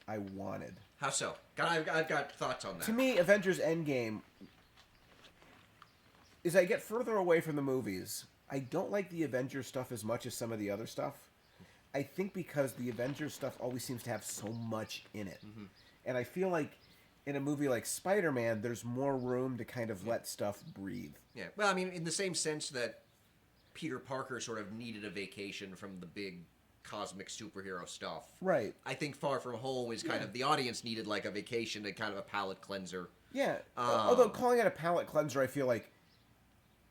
Speaker 1: I wanted.
Speaker 2: How so? I've got thoughts on that.
Speaker 1: To me, Avengers Endgame, as I get further away from the movies, I don't like the Avengers stuff as much as some of the other stuff. I think because the Avengers stuff always seems to have so much in it.
Speaker 2: Mm-hmm.
Speaker 1: And I feel like in a movie like Spider-Man, there's more room to kind of let stuff breathe.
Speaker 2: Yeah. Well, I mean, in the same sense that Peter Parker sort of needed a vacation from the big cosmic superhero stuff.
Speaker 1: Right.
Speaker 2: I think Far From Home is kind of the audience needed like a vacation, a kind of a palate cleanser.
Speaker 1: Yeah. Although calling it a palate cleanser, I feel like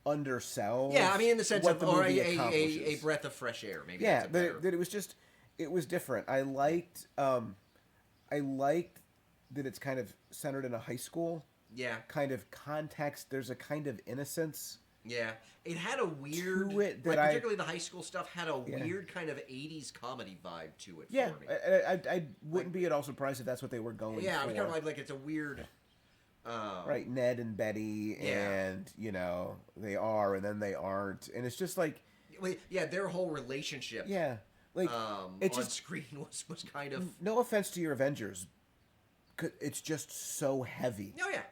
Speaker 1: undersells.
Speaker 2: Yeah, I mean, in the sense
Speaker 1: what
Speaker 2: of
Speaker 1: the
Speaker 2: or
Speaker 1: movie
Speaker 2: a
Speaker 1: accomplishes.
Speaker 2: breath of fresh air. Maybe.
Speaker 1: Yeah,
Speaker 2: That's a better...
Speaker 1: that it was different. I liked that it's kind of centered in a high school.
Speaker 2: Yeah.
Speaker 1: Kind of context. There's a kind of innocence.
Speaker 2: Yeah, it had a weird,
Speaker 1: To it that
Speaker 2: like, particularly the high school stuff had a
Speaker 1: Yeah.
Speaker 2: weird kind of '80s comedy vibe to it.
Speaker 1: Yeah,
Speaker 2: for me.
Speaker 1: I wouldn't be at all surprised if that's what they were going
Speaker 2: Yeah,
Speaker 1: for.
Speaker 2: it's kind of like it's a weird.
Speaker 1: Right, Ned and Betty,
Speaker 2: Yeah.
Speaker 1: and they are, and then they aren't, and it's just like,
Speaker 2: Yeah, their whole relationship.
Speaker 1: yeah, like it
Speaker 2: on
Speaker 1: just
Speaker 2: screen was kind of.
Speaker 1: no offense to your Avengers, it's just so heavy,
Speaker 2: Oh yeah.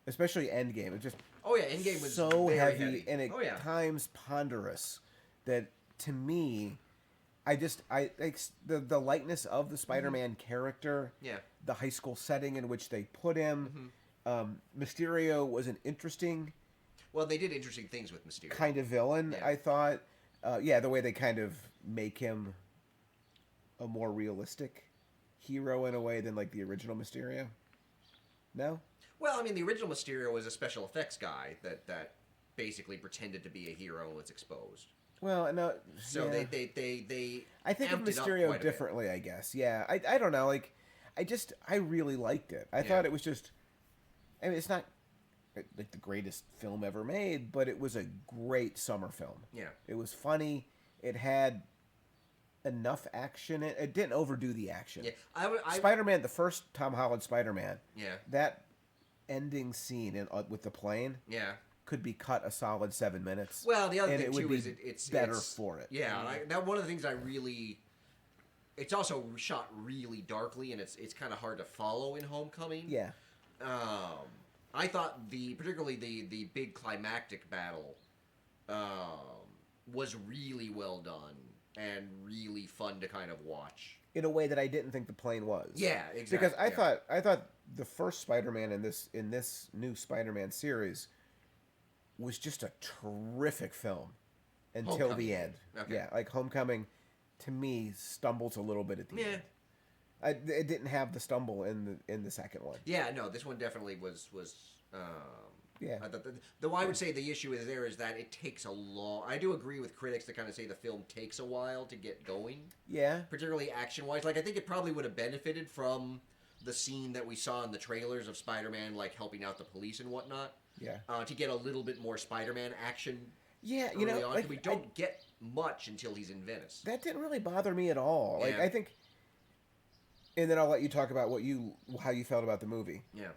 Speaker 1: especially Endgame. It just
Speaker 2: Oh yeah, Endgame was
Speaker 1: so
Speaker 2: very
Speaker 1: heavy and at
Speaker 2: oh yeah.
Speaker 1: times ponderous that to me, I like the lightness of the Spider-Man character,
Speaker 2: Yeah.
Speaker 1: the high school setting in which they put him. Mysterio was an interesting
Speaker 2: Well, they did interesting things with Mysterio.
Speaker 1: kind of villain.
Speaker 2: Yeah.
Speaker 1: I thought, the way they kind of make him a more realistic hero in a way than like the original Mysterio. No.
Speaker 2: Well, I mean, the original Mysterio was a special effects guy that basically pretended to be a hero and was exposed.
Speaker 1: Well, no.
Speaker 2: So
Speaker 1: yeah.
Speaker 2: they
Speaker 1: I think of
Speaker 2: amped it up
Speaker 1: Mysterio
Speaker 2: quite a bit.
Speaker 1: differently. I guess. Yeah. I don't know. Like, I really liked it. I thought it was just. I mean, it's not like the greatest film ever made, but it was a great summer film.
Speaker 2: Yeah.
Speaker 1: It was funny. It had enough action. It didn't overdo the action.
Speaker 2: Yeah.
Speaker 1: Spider-Man, the first Tom Holland Spider-Man.
Speaker 2: Yeah.
Speaker 1: That ending scene with the plane
Speaker 2: Yeah.
Speaker 1: could be cut a solid 7 minutes.
Speaker 2: Well, the other
Speaker 1: and
Speaker 2: thing
Speaker 1: it would
Speaker 2: too
Speaker 1: be
Speaker 2: is it's
Speaker 1: better
Speaker 2: it's,
Speaker 1: for it.
Speaker 2: Yeah, that one of the things I really. It's also shot really darkly, and it's kind of hard to follow in Homecoming.
Speaker 1: Yeah.
Speaker 2: I thought particularly the big climactic battle was really well done and really fun to kind of watch.
Speaker 1: In a way that I didn't think the plane was.
Speaker 2: Yeah, exactly.
Speaker 1: Because I thought the first Spider-Man in this new Spider-Man series was just a terrific film until
Speaker 2: Homecoming.
Speaker 1: the end.
Speaker 2: Okay.
Speaker 1: Yeah, like Homecoming to me stumbles a little bit at the
Speaker 2: Yeah.
Speaker 1: end. It didn't have the stumble in the second one.
Speaker 2: Yeah, no, this one definitely was.
Speaker 1: Yeah.
Speaker 2: Though I would say the issue is that it takes a long. I do agree with critics that kind of say the film takes a while to get going,
Speaker 1: Yeah.
Speaker 2: particularly action-wise. Like I think it probably would have benefited from the scene that we saw in the trailers of Spider-Man, like helping out the police and whatnot.
Speaker 1: Yeah.
Speaker 2: To get a little bit more Spider-Man action.
Speaker 1: Yeah,
Speaker 2: Early on,
Speaker 1: like
Speaker 2: we don't get much until he's in Venice.
Speaker 1: that didn't really bother me at all. Like
Speaker 2: Yeah.
Speaker 1: I think, and then I'll let you talk about how you felt about the movie.
Speaker 2: Yeah.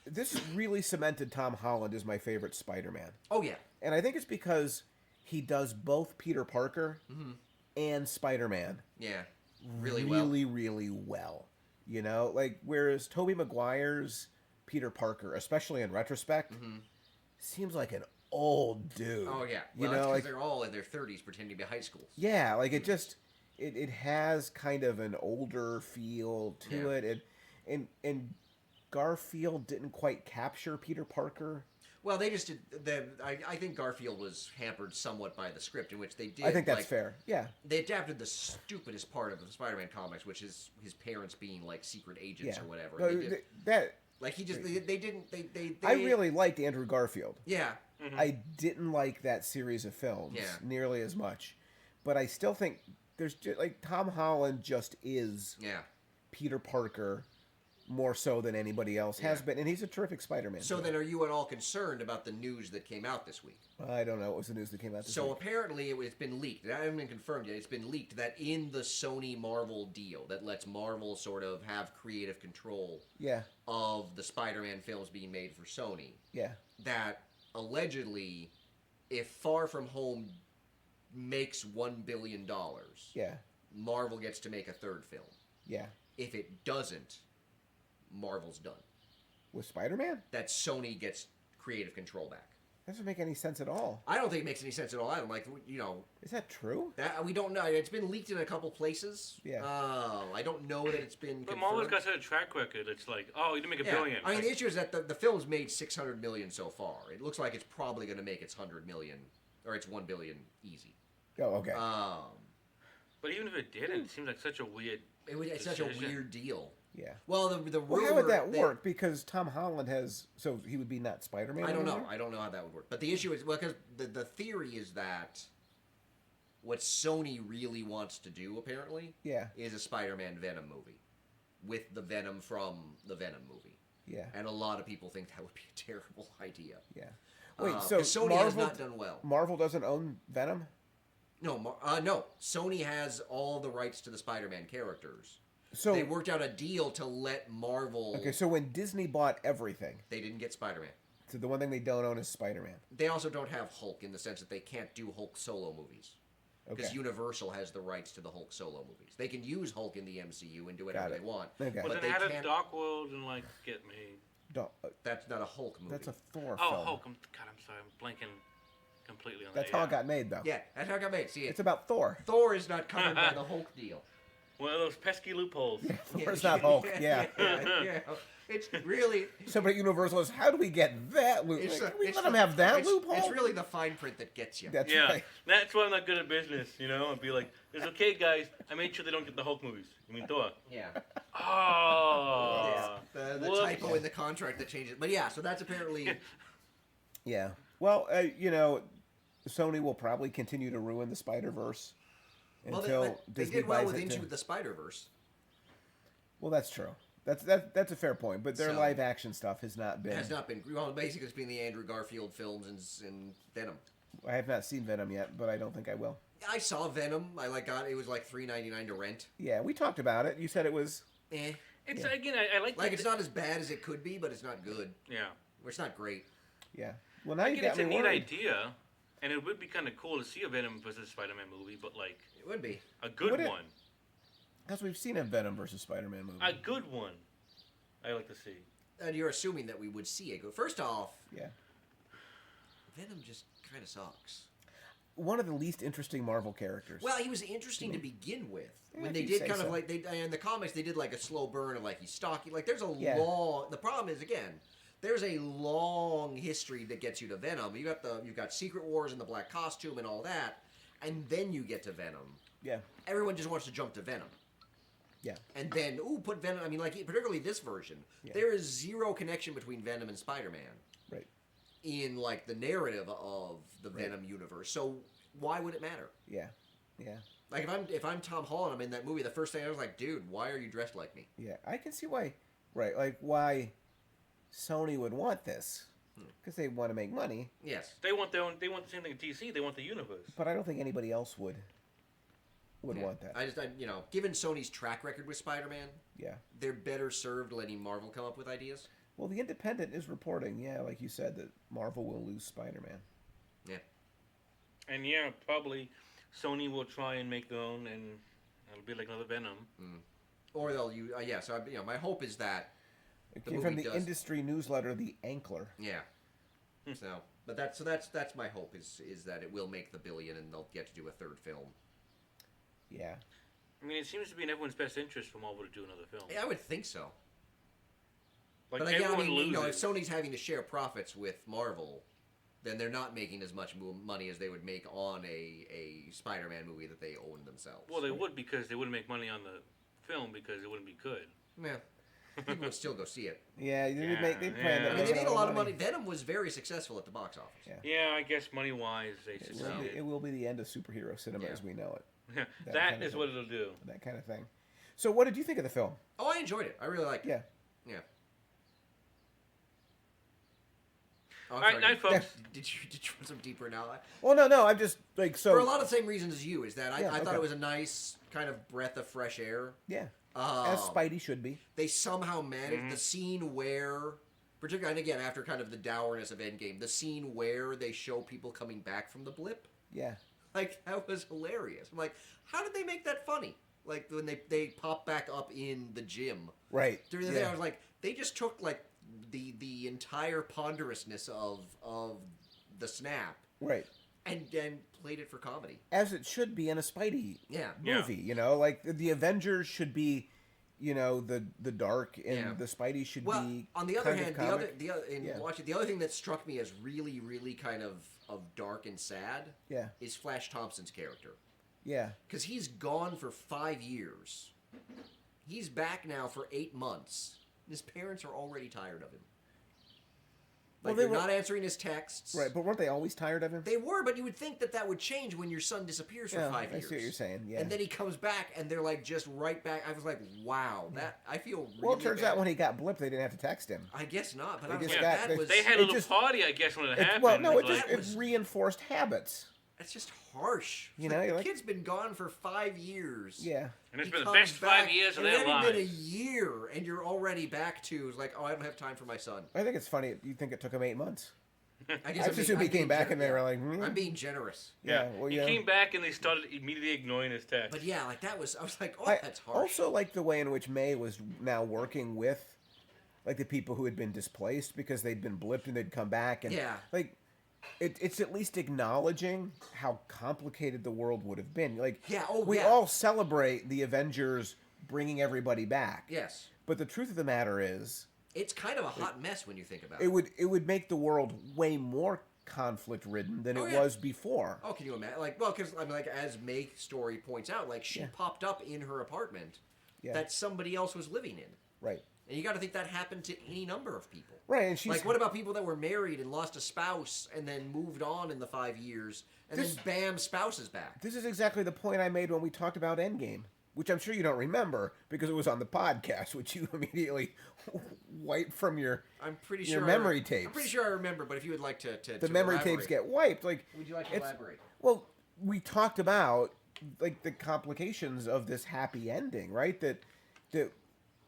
Speaker 1: This really cemented Tom Holland as my favorite Spider-Man,
Speaker 2: Oh yeah.
Speaker 1: and I think it's because he does both Peter Parker and Spider-Man
Speaker 2: Yeah. Really well.
Speaker 1: really well. Like whereas Tobey Maguire's Peter Parker, especially in retrospect, seems like an old dude.
Speaker 2: Oh yeah.
Speaker 1: You
Speaker 2: Well,
Speaker 1: know,
Speaker 2: that's
Speaker 1: like
Speaker 2: they're all in their 30s pretending to be high schools.
Speaker 1: yeah, like it just it has kind of an older feel to
Speaker 2: Yeah.
Speaker 1: it, and Garfield didn't quite capture Peter Parker.
Speaker 2: Well, they just did. I think Garfield was hampered somewhat by the script, in which they did.
Speaker 1: I think that's
Speaker 2: like,
Speaker 1: fair. Yeah.
Speaker 2: They adapted the stupidest part of the Spider-Man comics, which is his parents being like secret agents
Speaker 1: Yeah.
Speaker 2: or whatever.
Speaker 1: No,
Speaker 2: They did,
Speaker 1: that
Speaker 2: like he just they didn't they.
Speaker 1: I really liked Andrew Garfield.
Speaker 2: Yeah.
Speaker 1: I didn't like that series of films
Speaker 2: Yeah.
Speaker 1: nearly as much, but I still think there's just, like Tom Holland just is
Speaker 2: Yeah.
Speaker 1: Peter Parker more so than anybody else has
Speaker 2: Yeah.
Speaker 1: been, and he's a terrific Spider-Man.
Speaker 2: So
Speaker 1: too.
Speaker 2: then, are you at all concerned about the news that came out this week?
Speaker 1: I don't know what was the news that came out this
Speaker 2: So
Speaker 1: week.
Speaker 2: apparently it's been leaked. I haven't been confirmed yet. It's been leaked that in the Sony Marvel deal that lets Marvel sort of have creative control
Speaker 1: Yeah,
Speaker 2: of the Spider-Man films being made for Sony,
Speaker 1: yeah,
Speaker 2: that allegedly, if Far From Home makes $1 billion,
Speaker 1: yeah,
Speaker 2: Marvel gets to make a third film.
Speaker 1: yeah.
Speaker 2: If it doesn't, Marvel's done.
Speaker 1: With Spider-Man?
Speaker 2: That Sony gets creative control back.
Speaker 1: That doesn't make any sense at all.
Speaker 2: I don't think it makes any sense at all. I'm like,
Speaker 1: Is that true?
Speaker 2: that we don't know. It's been leaked in a couple places.
Speaker 1: Yeah.
Speaker 2: I don't know that it's been
Speaker 3: But
Speaker 2: confirmed.
Speaker 3: Marvel's got such a track record. It's like, oh, you didn't make a
Speaker 2: Yeah.
Speaker 3: billion.
Speaker 2: I mean, the issue is that the film's made $600 million so far. It looks like it's probably going to make its $100 million or it's $1 billion easy.
Speaker 1: Oh, okay.
Speaker 3: But even if it didn't, it seems like such a weird.
Speaker 2: It's such a
Speaker 3: decision.
Speaker 2: weird deal.
Speaker 1: Yeah.
Speaker 2: Well, the
Speaker 1: Well,
Speaker 2: rumor
Speaker 1: how would that work? Because Tom Holland has, so he would be not Spider-Man.
Speaker 2: I don't know.
Speaker 1: anymore?
Speaker 2: I don't know how that would work. But the issue is, well, because the theory is that what Sony really wants to do, apparently,
Speaker 1: Yeah.
Speaker 2: is a Spider-Man Venom movie with the Venom from the Venom movie.
Speaker 1: Yeah.
Speaker 2: And a lot of people think that would be a terrible idea.
Speaker 1: Yeah. Wait,
Speaker 2: 'Cause
Speaker 1: so
Speaker 2: Sony
Speaker 1: Marvel
Speaker 2: has not done well.
Speaker 1: Marvel doesn't own Venom?
Speaker 2: No, no. Sony has all the rights to the Spider-Man characters.
Speaker 1: So
Speaker 2: They worked out a deal to let Marvel.
Speaker 1: okay, so when Disney bought everything,
Speaker 2: They didn't get Spider-Man.
Speaker 1: so the one thing they don't own is Spider-Man.
Speaker 2: They also don't have Hulk in the sense that they can't do Hulk solo movies. Because
Speaker 1: Okay.
Speaker 2: Universal has the rights to the Hulk solo movies. They can use Hulk in the MCU and do whatever
Speaker 1: Got it.
Speaker 2: they want.
Speaker 1: Okay.
Speaker 3: Well,
Speaker 2: But
Speaker 3: then
Speaker 2: they
Speaker 3: how did
Speaker 2: can't-
Speaker 3: Dark World and like get made?
Speaker 1: Don't,
Speaker 2: That's not a Hulk movie.
Speaker 1: that's a Thor
Speaker 3: Oh,
Speaker 1: film.
Speaker 3: Hulk! I'm sorry, I'm blanking completely on
Speaker 1: That's
Speaker 3: that.
Speaker 1: how it got made, though.
Speaker 2: Yeah, that's how it got made. See,
Speaker 1: It's about Thor.
Speaker 2: Thor is not covered by the Hulk deal.
Speaker 3: One of those pesky loopholes.
Speaker 1: Thor's not Hulk. Yeah.
Speaker 2: yeah. It's really.
Speaker 1: Somebody at Universal is, how do we get that loophole?
Speaker 2: It's
Speaker 1: Can we
Speaker 2: it's
Speaker 1: let them have that
Speaker 2: it's,
Speaker 1: loophole?
Speaker 2: It's really the fine print that gets you.
Speaker 1: That's
Speaker 3: Yeah,
Speaker 1: right.
Speaker 3: that's why I'm not good at business, you know? I'd be like, it's okay, guys. I made sure they don't get the Hulk movies. You mean Thor?
Speaker 2: Yeah.
Speaker 3: Oh.
Speaker 2: The
Speaker 3: Whoops.
Speaker 2: typo in the contract that changes. But yeah, so that's apparently.
Speaker 1: Yeah. Well, Sony will probably continue to ruin the Spider-Verse
Speaker 2: Well,
Speaker 1: until
Speaker 2: they
Speaker 1: Disney
Speaker 2: did well
Speaker 1: buys
Speaker 2: with
Speaker 1: it.
Speaker 2: Into the Spider-Verse.
Speaker 1: Well, that's true. That's a fair point. But their
Speaker 2: So-
Speaker 1: live action stuff has not been.
Speaker 2: Has not been. Well, basically, it's been the Andrew Garfield films and Venom.
Speaker 1: I have not seen Venom yet, but I don't think I will.
Speaker 2: I saw Venom. Got it was like $3.99 to rent.
Speaker 1: Yeah, we talked about it. You said it was.
Speaker 2: Eh.
Speaker 3: It's,
Speaker 1: Yeah.
Speaker 3: again, I like
Speaker 2: Like
Speaker 3: the-
Speaker 2: it's not as bad as it could be, but it's not good.
Speaker 3: Yeah.
Speaker 2: Or it's not great.
Speaker 1: Yeah. Well, now you
Speaker 3: Again,
Speaker 1: got
Speaker 3: it's
Speaker 1: me
Speaker 3: a neat
Speaker 1: worried.
Speaker 3: idea, and it would be kind of cool to see a Venom versus Spider-Man movie, but like
Speaker 2: It would be.
Speaker 3: a good
Speaker 1: Would it?
Speaker 3: one.
Speaker 1: Because we've seen a Venom versus Spider-Man movie.
Speaker 3: A good one. I like to see.
Speaker 2: And you're assuming that we would see it go. First off,
Speaker 1: Yeah.
Speaker 2: Venom just kind of sucks.
Speaker 1: One of the least interesting Marvel characters.
Speaker 2: Well, he was interesting to begin with.
Speaker 1: Yeah,
Speaker 2: When
Speaker 1: if
Speaker 2: they
Speaker 1: you
Speaker 2: did
Speaker 1: say
Speaker 2: kind of
Speaker 1: so.
Speaker 2: like in the comics, they did like a slow burn of like he's stocky. Like there's a
Speaker 1: Yeah.
Speaker 2: long. The problem is again, there's a long history that gets you to Venom. You've got Secret Wars and the black costume and all that, and then you get to Venom.
Speaker 1: Yeah.
Speaker 2: Everyone just wants to jump to Venom.
Speaker 1: Yeah.
Speaker 2: And then, put Venom. I mean, like particularly this version,
Speaker 1: Yeah.
Speaker 2: there is zero connection between Venom and Spider-Man
Speaker 1: Right.
Speaker 2: in like the narrative of the Venom universe. So why would it matter?
Speaker 1: Yeah. Yeah.
Speaker 2: Like if I'm Tom Holland, I'm in that movie. The first thing I was like, dude, why are you dressed like me?
Speaker 1: Yeah. I can see why. Right. Like why Sony would want this. Because they want to make money.
Speaker 2: Yes.
Speaker 3: They want their own. They want the same thing as DC. They want the universe.
Speaker 1: But I don't think anybody else would
Speaker 2: Yeah.
Speaker 1: want that.
Speaker 2: Given Sony's track record with Spider-Man,
Speaker 1: Yeah.
Speaker 2: they're better served letting Marvel come up with ideas.
Speaker 1: Well, the Independent is reporting, yeah, like you said, that Marvel will lose Spider-Man.
Speaker 2: Yeah.
Speaker 3: And yeah, probably Sony will try and make their own, and it'll be like another Venom.
Speaker 2: Or they'll use. So my hope is that.
Speaker 1: It
Speaker 2: The
Speaker 1: came from
Speaker 2: movie
Speaker 1: the
Speaker 2: does-
Speaker 1: industry newsletter, The Ankler.
Speaker 2: Yeah. So, but that's my hope is that it will make the billion and they'll get to do a third film.
Speaker 1: Yeah.
Speaker 3: I mean, it seems to be in everyone's best interest for Marvel to do another film.
Speaker 2: Yeah, I would think so.
Speaker 3: Like
Speaker 2: But again,
Speaker 3: everyone
Speaker 2: if
Speaker 3: loses.
Speaker 2: Sony's having to share profits with Marvel, then they're not making as much money as they would make on a Spider-Man movie that they own themselves.
Speaker 3: Well, they would because they wouldn't make money on the film because it wouldn't be good.
Speaker 2: Yeah. People would still go see it.
Speaker 1: Yeah, they
Speaker 3: Yeah,
Speaker 1: plan
Speaker 3: yeah.
Speaker 1: to
Speaker 2: I mean,
Speaker 1: make
Speaker 2: they made a lot of money. Venom was very successful at the box office.
Speaker 1: Yeah.
Speaker 3: Yeah, I guess money wise they
Speaker 1: It will, be,
Speaker 3: succeeded.
Speaker 1: it will be the end of superhero cinema
Speaker 2: Yeah.
Speaker 1: as we know it.
Speaker 3: That
Speaker 1: kind of
Speaker 3: is
Speaker 1: thing.
Speaker 3: what it'll do.
Speaker 1: That kind of thing. So, what did you think of the film?
Speaker 2: Oh, I enjoyed it. I really liked it.
Speaker 1: Yeah.
Speaker 2: Yeah. Oh, I'm
Speaker 3: All right,
Speaker 2: sorry.
Speaker 3: night, folks.
Speaker 2: Did you want some deeper now?
Speaker 1: Well, no, I'm just like so.
Speaker 2: For a lot of the same reasons as you, is that
Speaker 1: Yeah,
Speaker 2: I thought
Speaker 1: okay.
Speaker 2: it was a nice kind of breath of fresh air.
Speaker 1: Yeah. As Spidey should be.
Speaker 2: They somehow managed
Speaker 3: Mm-hmm.
Speaker 2: the scene where, particularly, and again, after kind of the dourness of Endgame, the scene where they show people coming back from the blip,
Speaker 1: Yeah.
Speaker 2: like, that was hilarious. I'm like, how did they make that funny? Like, when they pop back up in the gym.
Speaker 1: Right.
Speaker 2: During the
Speaker 1: yeah.
Speaker 2: day, I was like, they just took, like, the entire ponderousness of the snap
Speaker 1: Right.
Speaker 2: and played it for comedy.
Speaker 1: As it should be in a Spidey
Speaker 2: Yeah.
Speaker 1: movie, you know, like the Avengers should be, you know, the dark, and
Speaker 2: Yeah.
Speaker 1: the Spidey should
Speaker 2: Well,
Speaker 1: be.
Speaker 2: on the other
Speaker 1: kind of
Speaker 2: hand,
Speaker 1: comic.
Speaker 2: in watching the other thing that struck me as really, really kind of dark and sad
Speaker 1: Yeah.
Speaker 2: is Flash Thompson's character,
Speaker 1: Yeah.
Speaker 2: because he's gone for 5 years, He's back now for 8 months. His parents are already tired of him. Like,
Speaker 1: Well,
Speaker 2: they're not answering his texts.
Speaker 1: Right, but weren't they always tired of him?
Speaker 2: They were, but you would think that would change when your son disappears for 5 years.
Speaker 1: I see what you're saying, yeah.
Speaker 2: And then he comes back, and they're like just right back. I was like, wow, that I feel really
Speaker 1: Well, it turns
Speaker 2: bad.
Speaker 1: out when he got blipped, they didn't have to text him.
Speaker 2: I guess not, but
Speaker 1: They
Speaker 2: I was
Speaker 1: just
Speaker 2: like,
Speaker 1: got-
Speaker 2: that was...
Speaker 3: They had a
Speaker 1: It
Speaker 3: little
Speaker 1: just-
Speaker 3: party, I guess, when it happened.
Speaker 1: Well, no, it
Speaker 3: Like,
Speaker 1: just it reinforced habits.
Speaker 2: That's just harsh.
Speaker 1: You
Speaker 2: It's
Speaker 1: know,
Speaker 2: like,
Speaker 1: you're
Speaker 2: the
Speaker 1: like-
Speaker 2: kid's been gone for 5 years.
Speaker 1: Yeah.
Speaker 3: and it's
Speaker 2: He
Speaker 3: been the
Speaker 2: comes
Speaker 3: best 5
Speaker 2: back,
Speaker 3: years of
Speaker 2: and
Speaker 3: their
Speaker 2: it hadn't been a
Speaker 3: lives.
Speaker 2: year, and you're already back to, it's like, oh, I don't have time for my son.
Speaker 1: I think it's funny. You think it took him 8 months?
Speaker 2: I guess
Speaker 1: I just assumed he came back and they were like,
Speaker 2: I'm being generous.
Speaker 1: yeah, well,
Speaker 3: he
Speaker 1: yeah.
Speaker 3: came back and they started immediately ignoring his text.
Speaker 2: But yeah, like that was, I was like, oh,
Speaker 1: I
Speaker 2: that's harsh.
Speaker 1: also like the way in which May was now working with, like, the people who had been displaced because they'd been blipped and they'd come back. And,
Speaker 2: Yeah.
Speaker 1: like, it's at least acknowledging how complicated the world would have been. Like,
Speaker 2: Yeah, oh,
Speaker 1: we
Speaker 2: yeah.
Speaker 1: all celebrate the Avengers bringing everybody back.
Speaker 2: Yes.
Speaker 1: But the truth of the matter is,
Speaker 2: It's kind of a hot mess when you think about
Speaker 1: it
Speaker 2: it.
Speaker 1: would make the world way more conflict ridden than
Speaker 2: Oh,
Speaker 1: it
Speaker 2: yeah.
Speaker 1: was before.
Speaker 2: Oh, can you imagine? Like, well, because I mean, like as May story points out, like she
Speaker 1: Yeah.
Speaker 2: popped up in her apartment
Speaker 1: Yeah.
Speaker 2: that somebody else was living in,
Speaker 1: Right.
Speaker 2: and you got to think that happened to any number of people.
Speaker 1: Right, and she's
Speaker 2: Like, what about people that were married and lost a spouse and then moved on in the 5 years, and
Speaker 1: This-
Speaker 2: then bam, spouse is back.
Speaker 1: This is exactly the point I made when we talked about Endgame, which I'm sure you don't remember because it was on the podcast, which you immediately wiped from your
Speaker 2: I'm pretty
Speaker 1: your
Speaker 2: sure
Speaker 1: memory
Speaker 2: I'm
Speaker 1: tapes.
Speaker 2: pretty sure I remember, but if you would like to
Speaker 1: the memory
Speaker 2: elaborate,
Speaker 1: tapes get wiped. Like,
Speaker 2: Would you like to
Speaker 1: it's-
Speaker 2: elaborate?
Speaker 1: well, we talked about like the complications of this happy ending, right? That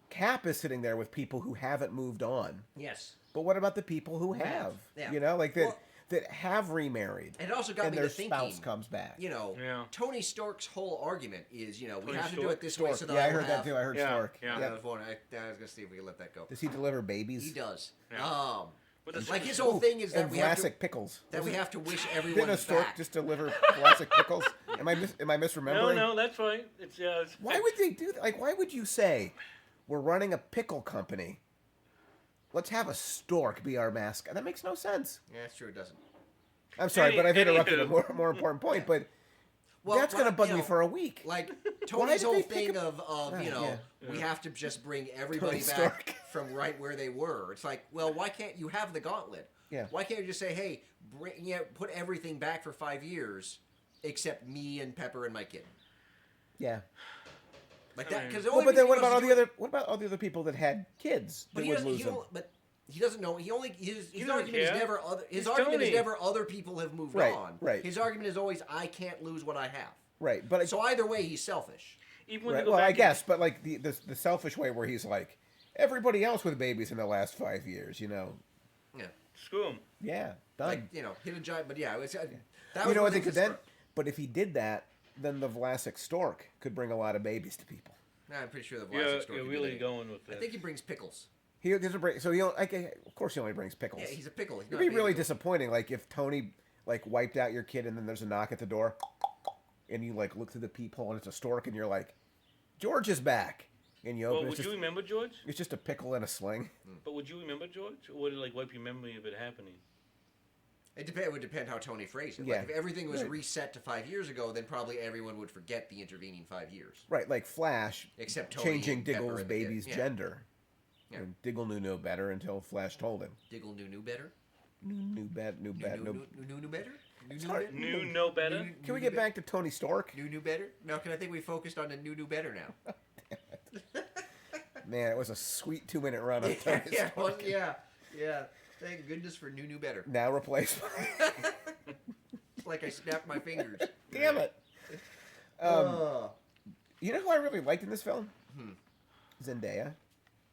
Speaker 1: Cap is sitting there with people who haven't moved on,
Speaker 2: Yes.
Speaker 1: but what about the people who have?
Speaker 2: Yeah.
Speaker 1: You know, like that
Speaker 2: Well-
Speaker 1: that have remarried
Speaker 2: And it also got
Speaker 1: and
Speaker 2: me
Speaker 1: their
Speaker 2: to thinking.
Speaker 1: spouse comes back.
Speaker 2: You know,
Speaker 3: Yeah.
Speaker 2: Tony Stark's whole argument is, you know, we
Speaker 3: Tony
Speaker 2: have to do
Speaker 3: Stark?
Speaker 2: it this way
Speaker 1: Stork.
Speaker 2: so that
Speaker 1: Yeah, I
Speaker 2: will
Speaker 1: heard that
Speaker 2: have-
Speaker 1: too. I heard
Speaker 3: Yeah,
Speaker 1: Stork.
Speaker 3: yeah.
Speaker 1: Yep.
Speaker 2: I was wondering. I was gonna see if we could let that go.
Speaker 1: Does he deliver babies?
Speaker 2: He does.
Speaker 3: Yeah. But the-
Speaker 2: Like his whole thing is that
Speaker 1: and
Speaker 2: we have to
Speaker 1: Vlasic pickles.
Speaker 2: that we have to wish
Speaker 1: Didn't
Speaker 2: everyone
Speaker 1: a stork
Speaker 2: back.
Speaker 1: just deliver Vlasic pickles? Am I misremembering?
Speaker 3: No, that's right. It's
Speaker 1: Why would they do that? Like, why would you say we're running a pickle company? Let's have a stork be our mascot. That makes no sense.
Speaker 2: Yeah, that's true. It doesn't.
Speaker 1: I'm sorry, but I've interrupted a
Speaker 3: anywho.
Speaker 1: more important point. But
Speaker 2: Well,
Speaker 1: that's going to
Speaker 2: well,
Speaker 1: bug
Speaker 2: you
Speaker 1: me
Speaker 2: know,
Speaker 1: for a week.
Speaker 2: Like
Speaker 1: Why
Speaker 2: Tony's
Speaker 1: did
Speaker 2: whole
Speaker 1: they pick
Speaker 2: thing
Speaker 1: a-
Speaker 2: of you know
Speaker 1: yeah.
Speaker 2: we have to just bring everybody
Speaker 1: Tony
Speaker 2: back
Speaker 1: Stark.
Speaker 2: from right where they were. It's like, well, why can't you have the gauntlet?
Speaker 1: Yeah.
Speaker 2: Why can't you just say, hey, put everything back for 5 years, except me and Pepper and my kid,
Speaker 1: Yeah.
Speaker 2: like that? Because
Speaker 1: Well, but then what about all the other? What about all the other people that had kids
Speaker 2: But
Speaker 1: that
Speaker 2: he
Speaker 1: would
Speaker 2: doesn't.
Speaker 1: lose them?
Speaker 2: But he doesn't know. He only his
Speaker 3: doesn't
Speaker 2: argument is
Speaker 3: care.
Speaker 2: never other. His
Speaker 3: He's
Speaker 2: argument is
Speaker 3: Tony.
Speaker 2: never other people have moved
Speaker 1: Right,
Speaker 2: on.
Speaker 1: right.
Speaker 2: His argument is always I can't lose what I have.
Speaker 1: Right, but
Speaker 2: So either way, he's selfish.
Speaker 3: even when
Speaker 1: right,
Speaker 3: they go
Speaker 1: well,
Speaker 3: back
Speaker 1: I
Speaker 3: in-
Speaker 1: guess, but like the selfish way where he's like everybody else with babies in the last 5 years, you know.
Speaker 2: Yeah.
Speaker 3: screw him.
Speaker 1: Yeah, done.
Speaker 2: Like hit a giant. But yeah, it was, that
Speaker 1: You
Speaker 2: was
Speaker 1: know
Speaker 2: one
Speaker 1: what they
Speaker 2: thing
Speaker 1: could
Speaker 2: that's-
Speaker 1: then? But if he did that, then the Vlasic stork could bring a lot of babies to people.
Speaker 2: Nah, I'm pretty sure the
Speaker 3: You're,
Speaker 2: Vlasic story
Speaker 3: you're
Speaker 2: could do
Speaker 3: really
Speaker 2: that.
Speaker 3: going with
Speaker 2: I
Speaker 3: this.
Speaker 2: think he brings pickles.
Speaker 1: He doesn't bring. So he only, of course he only brings pickles.
Speaker 2: Yeah, he's a pickle. He's
Speaker 1: It'd
Speaker 2: not
Speaker 1: be
Speaker 2: a baby
Speaker 1: really
Speaker 2: pickle.
Speaker 1: disappointing, like if Tony like wiped out your kid and then there's a knock at the door, and you like look through the peephole and it's a stork and you're like, George is back, and you
Speaker 3: Well,
Speaker 1: open
Speaker 3: would
Speaker 1: it's
Speaker 3: you
Speaker 1: just,
Speaker 3: remember George?
Speaker 1: it's just a pickle in a sling.
Speaker 3: But would you remember George, or would it like wipe your memory of it happening?
Speaker 2: It would depend how Tony phrased it.
Speaker 1: Yeah.
Speaker 2: Like if everything was
Speaker 1: Right.
Speaker 2: reset to 5 years ago, then probably everyone would forget the intervening 5 years.
Speaker 1: Right, like Flash
Speaker 2: Except Tony
Speaker 1: changing
Speaker 2: and Pepper
Speaker 1: Diggle's
Speaker 2: and the kid.
Speaker 1: baby's
Speaker 2: Yeah.
Speaker 1: gender.
Speaker 2: Yeah.
Speaker 1: And Diggle knew no better until Flash told him.
Speaker 2: Diggle knew better.
Speaker 1: Knew better.
Speaker 2: Knew better. Knew
Speaker 1: hard-
Speaker 2: better.
Speaker 3: Knew no better.
Speaker 1: Can we get back to Tony Stark?
Speaker 2: Knew better? No, because I think we focused on the knew better now.
Speaker 1: Man, it was a sweet 2-minute run of Tony
Speaker 2: yeah,
Speaker 1: Stark.
Speaker 2: well, yeah. Thank goodness for knew better.
Speaker 1: Now replaced by...
Speaker 2: It's like I snapped my fingers.
Speaker 1: Damn it.
Speaker 2: Oh.
Speaker 1: You know who I really liked in this film? Zendaya.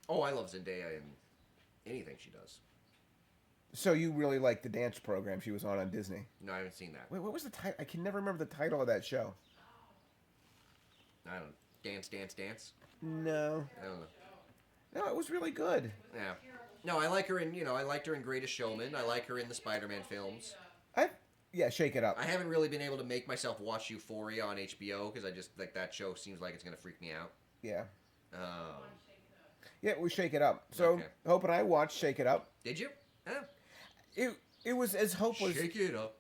Speaker 2: Oh, I love Zendaya in anything she does.
Speaker 1: So you really liked the dance program she was on Disney.
Speaker 2: No, I haven't seen that.
Speaker 1: Wait, what was the title? I can never remember the title of that show.
Speaker 2: I don't know. Dance.
Speaker 1: No.
Speaker 2: I don't know.
Speaker 1: No, it was really good.
Speaker 2: Yeah. No, I like her in, I liked her in Greatest Showman. I like her in the Spider-Man films.
Speaker 1: Yeah, Shake It Up.
Speaker 2: I haven't really been able to make myself watch Euphoria on HBO because I just, like, that show seems like it's going to freak me out.
Speaker 1: Yeah.
Speaker 2: Um,
Speaker 1: Yeah, it was Shake It Up. So
Speaker 2: Okay.
Speaker 1: Hope and I watched Shake It Up.
Speaker 2: did you? Oh.
Speaker 1: It was as Hope was
Speaker 2: Shake it up.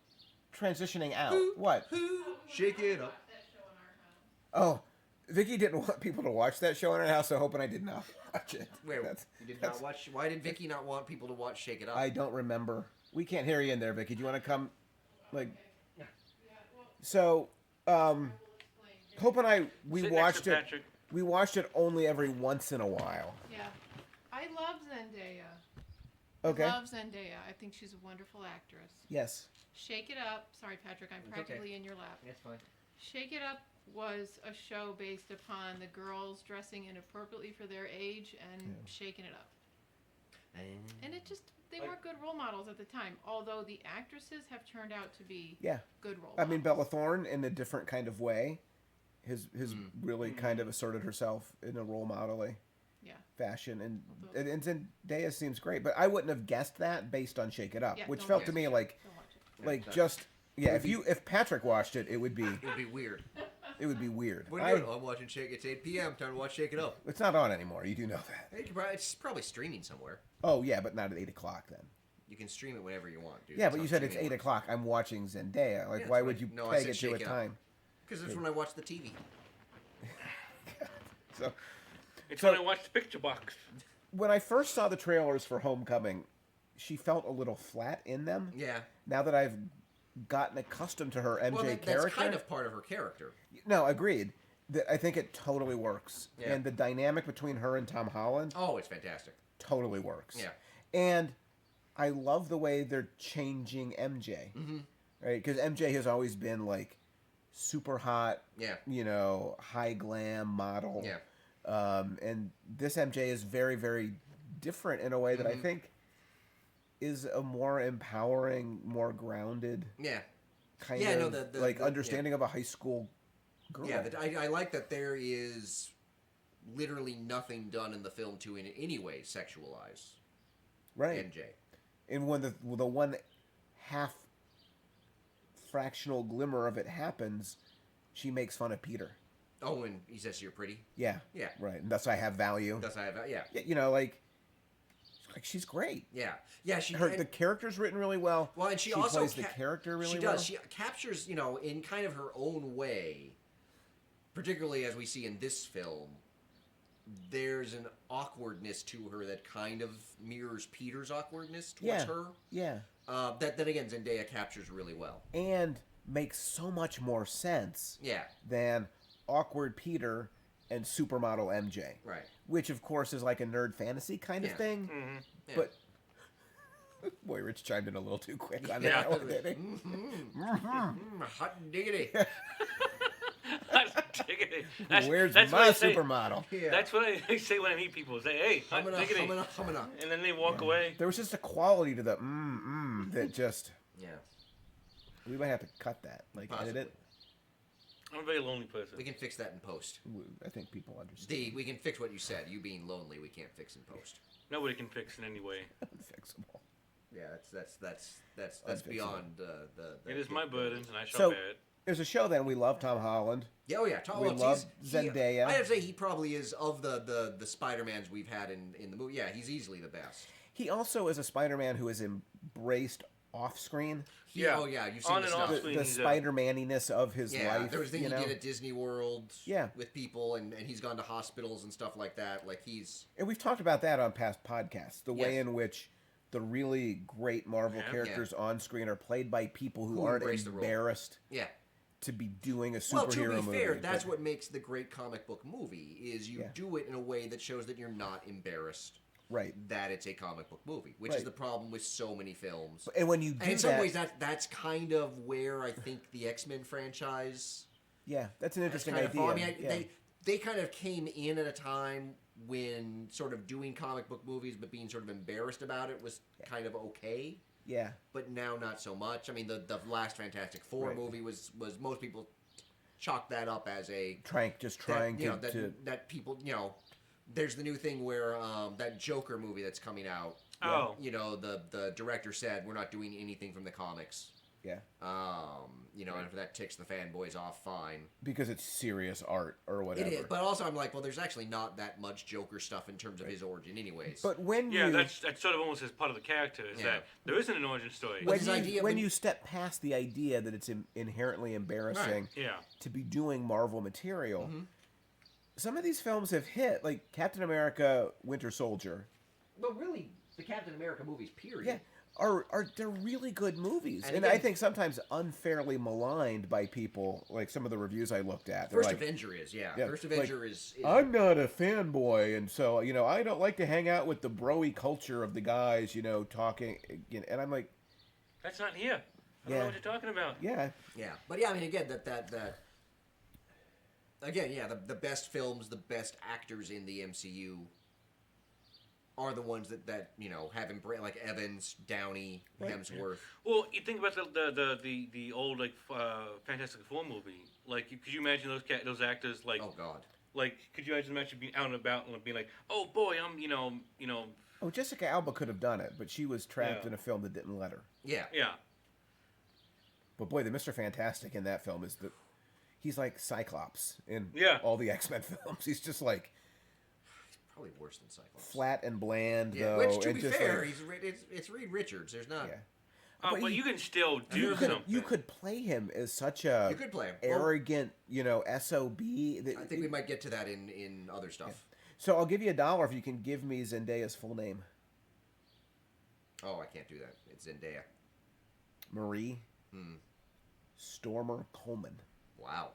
Speaker 1: transitioning out. What?
Speaker 2: Shake it up.
Speaker 1: Oh, Vicky didn't want people to watch that show in her house, so hoping I did not watch it.
Speaker 2: Wait, you did not watch? Why did Vicky not want people to watch Shake It Up?
Speaker 1: I don't remember. We can't hear you in there, Vicky. Do you want to come? So, Hope and I, we
Speaker 3: Sit
Speaker 1: watched
Speaker 3: next to
Speaker 1: it.
Speaker 3: Patrick.
Speaker 1: We watched it only every once in a while.
Speaker 4: Yeah. I love Zendaya.
Speaker 1: Okay.
Speaker 4: Love Zendaya. I think she's a wonderful actress.
Speaker 1: Yes.
Speaker 4: Shake It Up. Sorry, Patrick. I'm practically in your lap.
Speaker 2: That's fine.
Speaker 4: Shake It Up was a show based upon the girls dressing inappropriately for their age and shaking it up. And it just, they weren't good role models at the time, although the actresses have turned out to be good role models.
Speaker 1: I mean, Bella Thorne, in a different kind of way, has really kind of asserted herself in a role model-y fashion. And Zendaya seems great, but I wouldn't have guessed that based on Shake It Up, which felt to me like if Patrick watched it, it would be
Speaker 2: weird.
Speaker 1: It would be weird.
Speaker 2: What are you doing? I'm watching Shake. It's 8 p.m. Time to watch Shake It Up.
Speaker 1: It's not on anymore. You do know that.
Speaker 2: It's probably streaming somewhere.
Speaker 1: Oh yeah, but not at 8 o'clock then.
Speaker 2: You can stream it whenever you want, dude.
Speaker 1: Yeah, but you said it's 8 o'clock. I'm watching Zendaya. Like, why would you peg it to a time?
Speaker 2: Because that's when I watch the TV.
Speaker 3: It's when I watch the Picture Box.
Speaker 1: When I first saw the trailers for Homecoming, she felt a little flat in them.
Speaker 2: Yeah.
Speaker 1: Now that I've gotten accustomed to her MJ character.
Speaker 2: That's kind of part of her character.
Speaker 1: No, agreed. I think it totally works. Yeah. And the dynamic between her and Tom Holland.
Speaker 2: Oh, it's fantastic.
Speaker 1: Totally works.
Speaker 2: Yeah.
Speaker 1: And I love the way they're changing MJ. Mm-hmm. Right? Because MJ has always been like super hot, high glam model.
Speaker 2: Yeah.
Speaker 1: And this MJ is very, very different in a way that I think is a more empowering, more grounded, kind of the understanding of a high school girl.
Speaker 2: Yeah, I like that there is literally nothing done in the film to in any way sexualize MJ.
Speaker 1: And when the one half fractional glimmer of it happens, she makes fun of Peter.
Speaker 2: Oh, and he says you're pretty?
Speaker 1: Yeah.
Speaker 2: Yeah.
Speaker 1: Right. And thus I have value.
Speaker 2: Yeah.
Speaker 1: You know, like she's great.
Speaker 2: Yeah. Yeah,
Speaker 1: the character's written really well.
Speaker 2: Well, and she also
Speaker 1: plays the character really well.
Speaker 2: She captures, in kind of her own way, particularly as we see in this film, there's an awkwardness to her that kind of mirrors Peter's awkwardness towards her.
Speaker 1: Yeah.
Speaker 2: That again Zendaya captures really well.
Speaker 1: And makes so much more sense.
Speaker 2: Yeah.
Speaker 1: Than awkward Peter and supermodel MJ.
Speaker 2: Right.
Speaker 1: Which of course is like a nerd fantasy kind of thing.
Speaker 3: Mm-hmm.
Speaker 2: Yeah.
Speaker 1: But boy, Rich chimed in a little too quick on that one, didn't he?
Speaker 2: Hot diggity.
Speaker 3: Hot diggity.
Speaker 1: Where's
Speaker 3: that's
Speaker 1: my supermodel?
Speaker 3: Yeah. That's what I say when I meet people. Say, hey, hot diggity. And then they walk away.
Speaker 1: There was just a quality to the that just...
Speaker 2: Yeah.
Speaker 1: We might have to cut that. Edit it.
Speaker 3: I'm a very lonely person.
Speaker 2: We can fix that in post.
Speaker 1: I think people understand.
Speaker 2: We can fix what you said. You being lonely, we can't fix in post.
Speaker 3: Nobody can fix in any way.
Speaker 1: Unfixable.
Speaker 2: Yeah, that's beyond the.
Speaker 3: It is my burden, and I shall bear it.
Speaker 1: There's a show then. We love Tom Holland.
Speaker 2: Yeah, oh yeah, Tom Holland.
Speaker 1: We love Zendaya.
Speaker 2: I have to say he probably is of the Spider-Mans we've had in the movie. Yeah, he's easily the best.
Speaker 1: He also is a Spider-Man who is embraced off-screen.
Speaker 2: Oh yeah, you've seen
Speaker 1: the Spider-Man-iness of his life.
Speaker 2: There was things he did at Disney World with people, and he's gone to hospitals and stuff like that. And
Speaker 1: we've talked about that on past podcasts. The way in which the really great Marvel characters on screen are played by people who aren't embarrassed to be doing a superhero movie.
Speaker 2: Well, to be fair, that's what makes the great comic book movie, is you do it in a way that shows that you're not embarrassed.
Speaker 1: Right.
Speaker 2: That it's a comic book movie, which is the problem with so many films.
Speaker 1: And when you do
Speaker 2: in some ways, that's kind of where I think the X-Men franchise...
Speaker 1: Yeah, that's an interesting idea.
Speaker 2: I mean, they kind of came in at a time when sort of doing comic book movies but being sort of embarrassed about it was kind of okay.
Speaker 1: Yeah.
Speaker 2: But now not so much. I mean, the last Fantastic Four movie was most people chalk that up as a...
Speaker 1: trying to...
Speaker 2: That people, there's the new thing where that Joker movie that's coming out.
Speaker 3: Oh.
Speaker 2: The director said, we're not doing anything from the comics.
Speaker 1: Yeah.
Speaker 2: And if that ticks the fanboys off, fine.
Speaker 1: Because it's serious art or whatever.
Speaker 2: It is, but also I'm like, well, there's actually not that much Joker stuff in terms of his origin anyways.
Speaker 1: But when
Speaker 3: that's sort of almost as part of the character, is that there isn't an origin story.
Speaker 1: When you step past the idea that it's inherently embarrassing to be doing Marvel material, some of these films have hit, like Captain America: Winter Soldier.
Speaker 2: Well, really, the Captain America movies, period.
Speaker 1: Yeah, they're really good movies, and
Speaker 2: again,
Speaker 1: I think sometimes unfairly maligned by people. Like some of the reviews I looked at,
Speaker 2: First
Speaker 1: like,
Speaker 2: Avenger is, yeah.
Speaker 1: Yeah,
Speaker 2: First Avenger
Speaker 1: like,
Speaker 2: is.
Speaker 1: I'm not a fanboy, and so I don't like to hang out with the broy culture of the guys, talking. And I'm like,
Speaker 3: That's not here. I don't know what you're talking about.
Speaker 1: yeah,
Speaker 2: Yeah, but yeah, I mean, again, that again, yeah, the best films, the best actors in the MCU are the ones that have embraced, like Evans, Downey, Hemsworth.
Speaker 3: Well, you think about the old Fantastic Four movie. Like, could you imagine those actors like?
Speaker 2: Oh God.
Speaker 3: Like, could you imagine them actually being out and about and being like, "Oh boy, I'm
Speaker 1: Oh, Jessica Alba could have done it, but she was trapped
Speaker 3: Yeah.
Speaker 1: in a film that didn't let her.
Speaker 2: Yeah.
Speaker 3: yeah."
Speaker 1: But boy, the Mr. Fantastic in that film he's like Cyclops in
Speaker 3: Yeah.
Speaker 1: all the X-Men films. He's just like
Speaker 2: Probably worse than Cyclops.
Speaker 1: flat and bland,
Speaker 2: Yeah,
Speaker 1: though.
Speaker 2: which, to
Speaker 1: and
Speaker 2: be
Speaker 1: just
Speaker 2: fair,
Speaker 1: like,
Speaker 2: it's Reed Richards. There's not.
Speaker 1: yeah.
Speaker 3: But you can still do
Speaker 1: You could,
Speaker 3: something.
Speaker 1: you could play him as such a
Speaker 2: You could play him. Well,
Speaker 1: arrogant, SOB.
Speaker 2: I think we might get to that in other stuff.
Speaker 1: So I'll give you $1 if you can give me Zendaya's full name.
Speaker 2: Oh, I can't do that. It's Zendaya.
Speaker 1: Marie Stormer Coleman.
Speaker 2: Wow.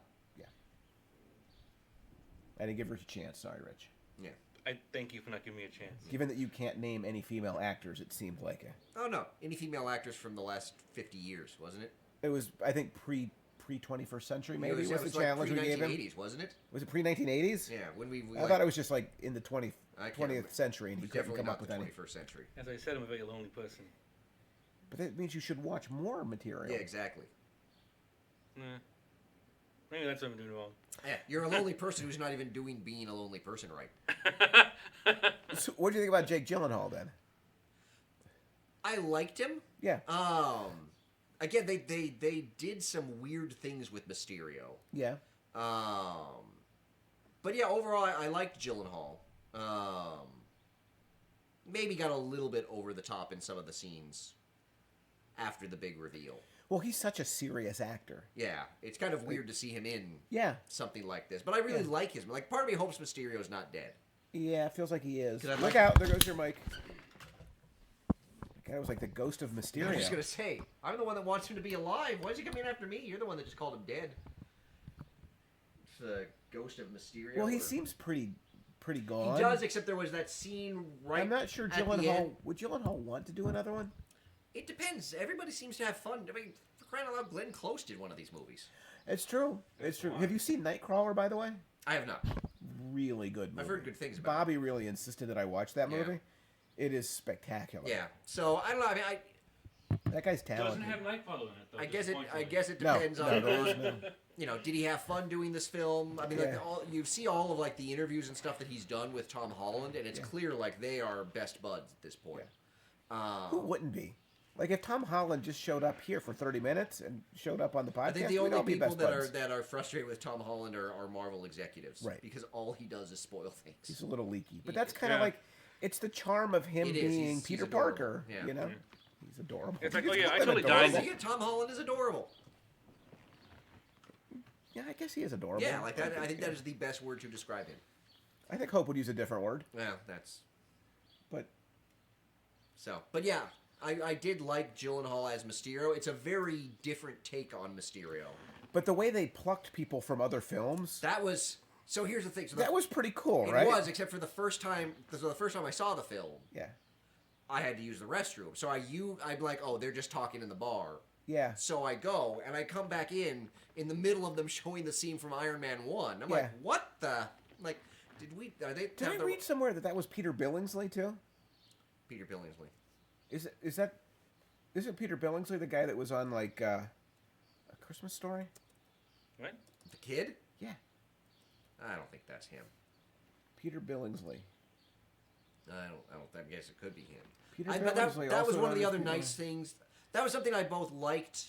Speaker 1: I didn't give her a chance. Sorry, Rich.
Speaker 2: Yeah.
Speaker 3: I thank you for not giving me a chance.
Speaker 1: Given that you can't name any female actors, it seemed like
Speaker 2: Oh no, any female actors from the last 50 years, wasn't it?
Speaker 1: it was. I think pre 21st century maybe
Speaker 2: it
Speaker 1: was the
Speaker 2: like
Speaker 1: challenge we gave him.
Speaker 2: pre-1980s, wasn't it?
Speaker 1: Was it pre 1980s?
Speaker 2: Yeah, when we.
Speaker 1: I thought it was just like in the 20th
Speaker 2: I can't remember.
Speaker 1: century, and
Speaker 2: It
Speaker 1: he
Speaker 2: was
Speaker 1: couldn't
Speaker 2: definitely
Speaker 1: come
Speaker 2: not
Speaker 1: up with
Speaker 2: the
Speaker 1: any.
Speaker 2: 21st century.
Speaker 3: As I said, I'm a very lonely person.
Speaker 1: But that means you should watch more material.
Speaker 2: Yeah, exactly.
Speaker 3: Nah. Maybe that's what I'm doing wrong.
Speaker 2: Yeah, you're a lonely person who's not even doing being a lonely person right.
Speaker 1: So what do you think about Jake Gyllenhaal then?
Speaker 2: I liked him.
Speaker 1: Yeah.
Speaker 2: Again, they did some weird things with Mysterio.
Speaker 1: Yeah.
Speaker 2: But yeah, overall, I liked Gyllenhaal. Maybe got a little bit over the top in some of the scenes after the big reveal.
Speaker 1: Well, he's such a serious actor.
Speaker 2: Yeah, it's kind of weird to see him in
Speaker 1: Yeah.
Speaker 2: something like this. But I really like his. Like, part of me hopes Mysterio's not dead.
Speaker 1: Yeah, it feels like he is.
Speaker 2: 'Cause I'd
Speaker 1: Look
Speaker 2: like-
Speaker 1: out! There goes your mic. That guy was like the ghost of Mysterio.
Speaker 2: I was just gonna say, I'm the one that wants him to be alive. Why is he coming after me? You're the one that just called him dead. It's the ghost of Mysterio.
Speaker 1: Well, he
Speaker 2: or-
Speaker 1: seems pretty gone.
Speaker 2: He does, except there was that scene right.
Speaker 1: I'm not sure
Speaker 2: at the
Speaker 1: Gyllenhaal.
Speaker 2: end.
Speaker 1: Would Gyllenhaal want to do another one?
Speaker 2: It depends. Everybody seems to have fun. I mean, for crying out loud, Glenn Close did one of these movies.
Speaker 1: It's true. It's true. Have you seen Nightcrawler, by the way?
Speaker 2: I have not.
Speaker 1: Really good movie.
Speaker 2: I've heard good things about it.
Speaker 1: Bobby really insisted that I watch that
Speaker 2: Yeah.
Speaker 1: movie. It is spectacular.
Speaker 2: Yeah. So I don't know. I mean,
Speaker 1: That guy's
Speaker 3: Doesn't
Speaker 1: talented.
Speaker 3: have Nightcrawler in it, though.
Speaker 2: I guess it. I
Speaker 3: disappointingly.
Speaker 2: guess it
Speaker 1: No,
Speaker 2: depends
Speaker 1: no,
Speaker 2: on.
Speaker 1: there is no.
Speaker 2: You know, did he have fun doing this film? I mean,
Speaker 1: Yeah.
Speaker 2: like you see all of like the interviews and stuff that he's done with Tom Holland, and it's clear like they are best buds at this point.
Speaker 1: Who wouldn't be? Like if Tom Holland just showed up here for 30 minutes and showed up on the podcast,
Speaker 2: I think the
Speaker 1: we'd all
Speaker 2: only
Speaker 1: be
Speaker 2: people
Speaker 1: best buds.
Speaker 2: that are frustrated with Tom Holland are Marvel executives,
Speaker 1: Right.
Speaker 2: Because all he does is spoil things.
Speaker 1: He's a little leaky, but
Speaker 2: He
Speaker 1: that's
Speaker 2: is.
Speaker 1: kind of
Speaker 3: Yeah.
Speaker 1: like it's the charm of him
Speaker 2: It is.
Speaker 1: being
Speaker 2: He's
Speaker 1: Peter
Speaker 2: adorable.
Speaker 1: Parker.
Speaker 2: Yeah.
Speaker 1: You know, he's adorable.
Speaker 3: It's like,
Speaker 1: You
Speaker 3: oh,
Speaker 1: just
Speaker 3: yeah,
Speaker 1: call
Speaker 3: I
Speaker 1: him
Speaker 3: totally
Speaker 1: adorable.
Speaker 3: died.
Speaker 2: Yeah, Tom Holland is adorable.
Speaker 1: Yeah, I guess he is adorable.
Speaker 2: Yeah, like that. I think that is the best word to describe him.
Speaker 1: I think Hope would use a different word,
Speaker 2: Well, that's
Speaker 1: but
Speaker 2: so. But yeah, I did like Gyllenhaal as Mysterio. It's a very different take on Mysterio.
Speaker 1: the way they plucked people from other films,
Speaker 2: That was so. Here's the thing. So
Speaker 1: that was pretty cool,
Speaker 2: it
Speaker 1: right?
Speaker 2: was, except for the first time. So the first time I saw the film,
Speaker 1: Yeah,
Speaker 2: I had to use the restroom. So I'm like, oh, they're just talking in the bar.
Speaker 1: yeah.
Speaker 2: So I go and I come back in the middle of them showing the scene from Iron Man 1. I'm
Speaker 1: Yeah.
Speaker 2: like, what the? Like, are they?
Speaker 1: Did I read somewhere that was Peter Billingsley too?
Speaker 2: Peter Billingsley?
Speaker 1: Isn't Peter Billingsley the guy that was on like A Christmas Story?
Speaker 3: What?
Speaker 2: The kid?
Speaker 1: Yeah,
Speaker 2: I don't think that's him.
Speaker 1: Peter Billingsley.
Speaker 2: I guess it could be him.
Speaker 1: Peter
Speaker 2: But
Speaker 1: Billingsley.
Speaker 2: that was
Speaker 1: also
Speaker 2: one of the
Speaker 1: known
Speaker 2: other
Speaker 1: as
Speaker 2: nice things. That was something I both liked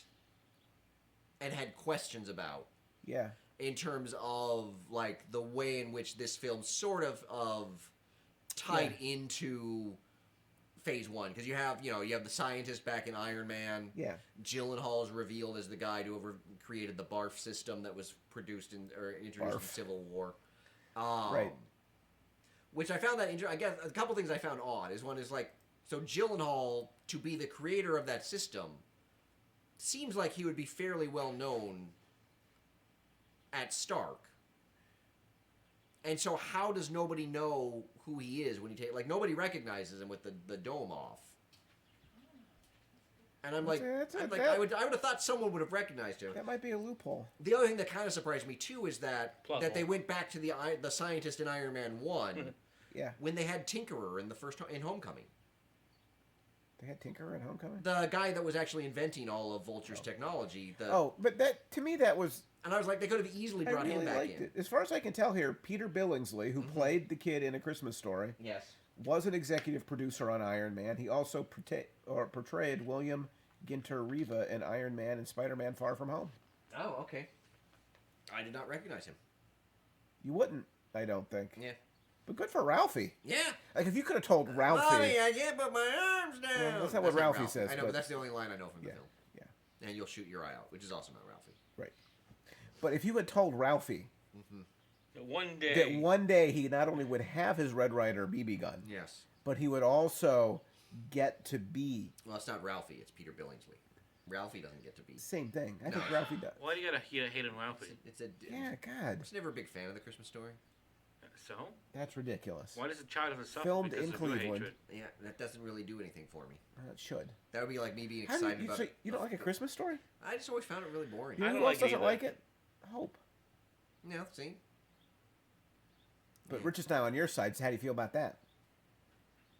Speaker 2: and had questions about
Speaker 1: Yeah,
Speaker 2: in terms of like the way in which this film sort of tied into Phase 1, because you have the scientist back in Iron Man.
Speaker 1: yeah.
Speaker 2: Gyllenhaal's revealed as the guy who created the barf system that was produced or introduced in
Speaker 1: Barf.
Speaker 2: Civil War.
Speaker 1: Right.
Speaker 2: Which I found that interesting. I guess a couple things I found odd is one is like, so Gyllenhaal, to be the creator of that system, seems like he would be fairly well known at Stark. And so how does nobody know who he is when he takes... Like, nobody recognizes him with the dome off. And I'm like, I would have thought someone would have recognized him.
Speaker 1: That might be a loophole.
Speaker 2: The other thing that kind of surprised me, too, is that
Speaker 3: Plot
Speaker 2: they
Speaker 3: hole.
Speaker 2: went back to the scientist in Iron Man 1
Speaker 1: Yeah.
Speaker 2: when they had Tinkerer in Homecoming.
Speaker 1: They had Tinkerer in Homecoming?
Speaker 2: The guy that was actually inventing all of Vulture's technology.
Speaker 1: But that, to me, that was...
Speaker 2: And I was like, they could have easily
Speaker 1: I
Speaker 2: brought
Speaker 1: really
Speaker 2: him back
Speaker 1: liked
Speaker 2: in.
Speaker 1: it. As far as I can tell here, Peter Billingsley, who played the kid in A Christmas Story,
Speaker 2: Yes.
Speaker 1: was an executive producer on Iron Man. He also portrayed William Ginter Riva in Iron Man and Spider-Man Far From Home.
Speaker 2: Oh, okay. I did not recognize him.
Speaker 1: You wouldn't, I don't think.
Speaker 2: Yeah.
Speaker 1: But good for Ralphie.
Speaker 2: Yeah.
Speaker 1: Like, if you could have told Ralphie...
Speaker 2: Mommy, I can't put my arms down.
Speaker 1: Well, that's not what Ralphie says,
Speaker 2: I know,
Speaker 1: but-
Speaker 2: but that's the only line I know from the
Speaker 1: Yeah,
Speaker 2: film.
Speaker 1: yeah.
Speaker 2: And you'll shoot your eye out, which is also not Ralphie.
Speaker 1: Right. But if you had told Ralphie
Speaker 3: That one day.
Speaker 1: that one day he not only would have his Red Ryder BB gun,
Speaker 2: Yes.
Speaker 1: but he would also get to be...
Speaker 2: Well, it's not Ralphie, it's Peter Billingsley. Ralphie doesn't get to be.
Speaker 1: Same thing. I think
Speaker 2: No.
Speaker 1: Ralphie does.
Speaker 3: Why do you gotta hate on Ralphie?
Speaker 2: It's a.
Speaker 1: Yeah, God.
Speaker 2: I was never a big fan of the Christmas Story.
Speaker 3: So?
Speaker 1: That's ridiculous.
Speaker 3: Why does the child have to suffer
Speaker 1: Filmed
Speaker 3: because
Speaker 1: in
Speaker 3: of your
Speaker 1: Cleveland.
Speaker 3: hatred?
Speaker 2: Yeah, that doesn't really do anything for me.
Speaker 1: It should.
Speaker 2: That would be like me being
Speaker 1: How do
Speaker 2: excited
Speaker 1: you,
Speaker 2: about.
Speaker 1: so you don't like A Christmas Story?
Speaker 2: I just always found it really boring.
Speaker 1: You know
Speaker 3: I
Speaker 1: who
Speaker 3: don't
Speaker 1: else
Speaker 3: like it
Speaker 1: doesn't
Speaker 3: either.
Speaker 1: like it? Hope.
Speaker 2: Yeah, see.
Speaker 1: But Rich is now on your side, so how do you feel about that?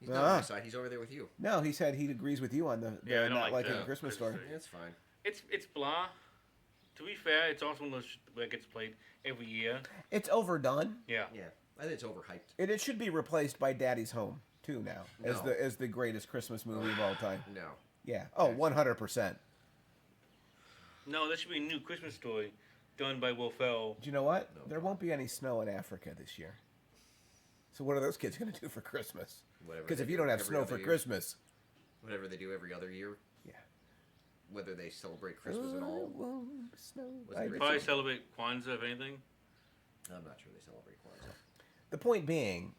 Speaker 2: He's not on my side. He's over there with you.
Speaker 1: No, he said he agrees with you on the
Speaker 3: Yeah, I don't
Speaker 1: not
Speaker 3: like
Speaker 1: liking
Speaker 3: the
Speaker 1: A Christmas
Speaker 3: Christmas
Speaker 1: Story.
Speaker 2: Yeah, it's fine.
Speaker 3: It's blah. To be fair, it's also one of those that gets played every year.
Speaker 1: It's overdone,
Speaker 3: Yeah.
Speaker 2: Yeah, I think it's overhyped.
Speaker 1: and it should be replaced by Daddy's Home too now as
Speaker 2: No.
Speaker 1: the greatest Christmas movie of all time.
Speaker 2: No.
Speaker 1: Yeah. Oh, 100%.
Speaker 3: No, there should be a new Christmas story done by Will Ferrell.
Speaker 1: Do you know what?
Speaker 2: No.
Speaker 1: There won't be any snow in Africa this year. So what are those kids going to do for Christmas?
Speaker 2: Whatever
Speaker 1: Because
Speaker 2: they
Speaker 1: if you
Speaker 2: do
Speaker 1: don't have
Speaker 2: every
Speaker 1: snow
Speaker 2: other
Speaker 1: for
Speaker 2: year.
Speaker 1: Christmas,
Speaker 2: Whatever they do every other year,
Speaker 1: yeah.
Speaker 2: whether they celebrate Christmas at
Speaker 1: Oh,
Speaker 2: all.
Speaker 1: won't snow.
Speaker 2: Was it
Speaker 1: I-
Speaker 2: Richard?
Speaker 3: Probably celebrate Kwanzaa, if anything.
Speaker 2: I'm not sure they celebrate Kwanzaa.
Speaker 1: The point being,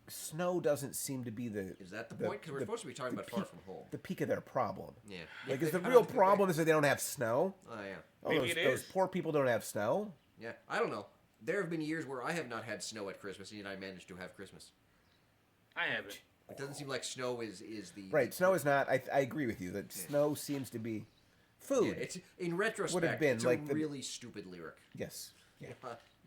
Speaker 1: snow doesn't seem to be the
Speaker 2: Is that the point? Because we're supposed to be talking about Far From Home.
Speaker 1: the peak of their problem.
Speaker 2: Yeah.
Speaker 1: Like, is
Speaker 2: They
Speaker 1: the
Speaker 2: found
Speaker 1: real
Speaker 2: out-
Speaker 1: problem is that they don't have snow?
Speaker 2: Oh, yeah.
Speaker 1: Oh,
Speaker 3: Maybe
Speaker 1: those,
Speaker 3: it
Speaker 1: those
Speaker 3: is.
Speaker 1: poor people don't have snow?
Speaker 2: Yeah. I don't know. There have been years where I have not had snow at Christmas, and yet I managed to have Christmas.
Speaker 3: I haven't.
Speaker 2: It doesn't seem like snow is the...
Speaker 1: Right, snow is not. I agree with you that snow seems to be
Speaker 2: Yeah,
Speaker 1: food.
Speaker 2: it's, in retrospect,
Speaker 1: been
Speaker 2: it's
Speaker 1: like
Speaker 2: a
Speaker 1: the-
Speaker 2: really stupid lyric.
Speaker 1: Yes. Yeah.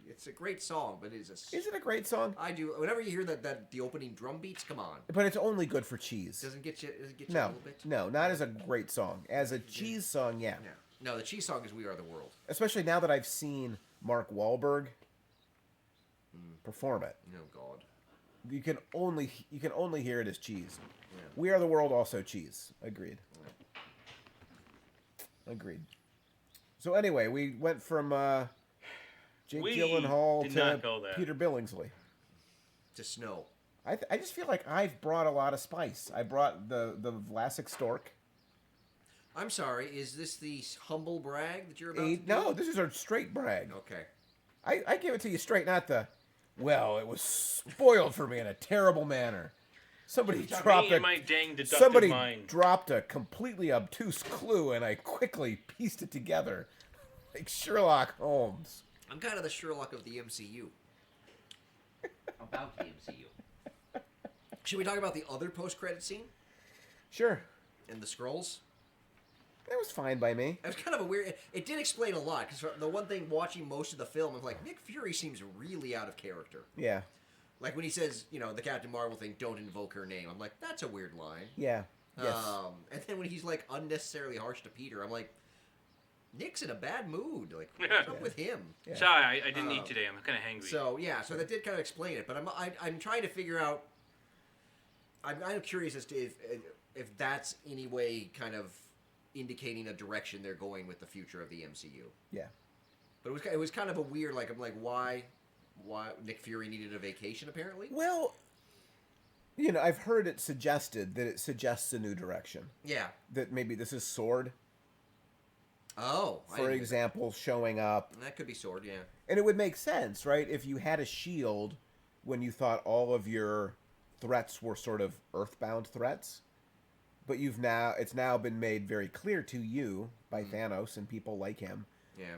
Speaker 2: It's a great song, but it is a...
Speaker 1: Is it a great song?
Speaker 2: I do... Whenever you hear that the opening drum beats, come on.
Speaker 1: But it's only good for cheese.
Speaker 2: Does it get you a
Speaker 1: No,
Speaker 2: little bit?
Speaker 1: no, not as a great song. As a cheese song, yeah.
Speaker 2: Yeah. No, the cheese song is We Are the World.
Speaker 1: Especially now that I've seen Mark Wahlberg perform it.
Speaker 2: Oh, God.
Speaker 1: You can only hear it as cheese.
Speaker 2: Yeah.
Speaker 1: We Are the World, also cheese. Agreed. Agreed. So anyway, we went from Jake
Speaker 3: We
Speaker 1: Gyllenhaal
Speaker 3: did
Speaker 1: to
Speaker 3: not go there.
Speaker 1: Peter Billingsley.
Speaker 2: To snow.
Speaker 1: I just feel like I've brought a lot of spice. I brought the Vlasic Stork.
Speaker 2: I'm sorry, is this the humble brag that you're about to do?
Speaker 1: No, this is a straight brag.
Speaker 2: Okay.
Speaker 1: I give it to you straight, not the, well, it was spoiled for me in a terrible manner. Somebody dropped
Speaker 3: Me and my dang deductive
Speaker 1: somebody
Speaker 3: mind.
Speaker 1: dropped a completely obtuse clue, and I quickly pieced it together, like Sherlock Holmes.
Speaker 2: I'm kind of the Sherlock of the MCU. About the MCU. Should we talk about the other post-credit scene
Speaker 1: Sure,
Speaker 2: and the scrolls?
Speaker 1: that was fine by me.
Speaker 2: It was kind of a weird... It did explain a lot, because the one thing watching most of the film, I'm like, Nick Fury seems really out of character.
Speaker 1: Yeah,
Speaker 2: Like when he says, the Captain Marvel thing, don't invoke her name. I'm like, that's a weird line.
Speaker 1: yeah, yes.
Speaker 2: And then when he's like unnecessarily harsh to Peter, I'm like, Nick's in a bad mood. Like, what's up with him?
Speaker 1: Yeah.
Speaker 3: Sorry, I didn't eat today. I'm kind of hangry.
Speaker 2: So yeah, so that did kind of explain it. But I'm trying to figure out. I'm curious as to if that's any way kind of indicating a direction they're going with the future of the MCU.
Speaker 1: Yeah.
Speaker 2: But it was kind of a weird, like, I'm like, why Nick Fury needed a vacation apparently?
Speaker 1: Well, I've heard it suggested that it suggests a new direction.
Speaker 2: Yeah.
Speaker 1: That maybe this is Sword.
Speaker 2: Oh,
Speaker 1: for example, showing up.
Speaker 2: That could be Sword, yeah.
Speaker 1: And it would make sense, right? If you had a shield when you thought all of your threats were sort of earthbound threats, but it's now been made very clear to you by Thanos and people like him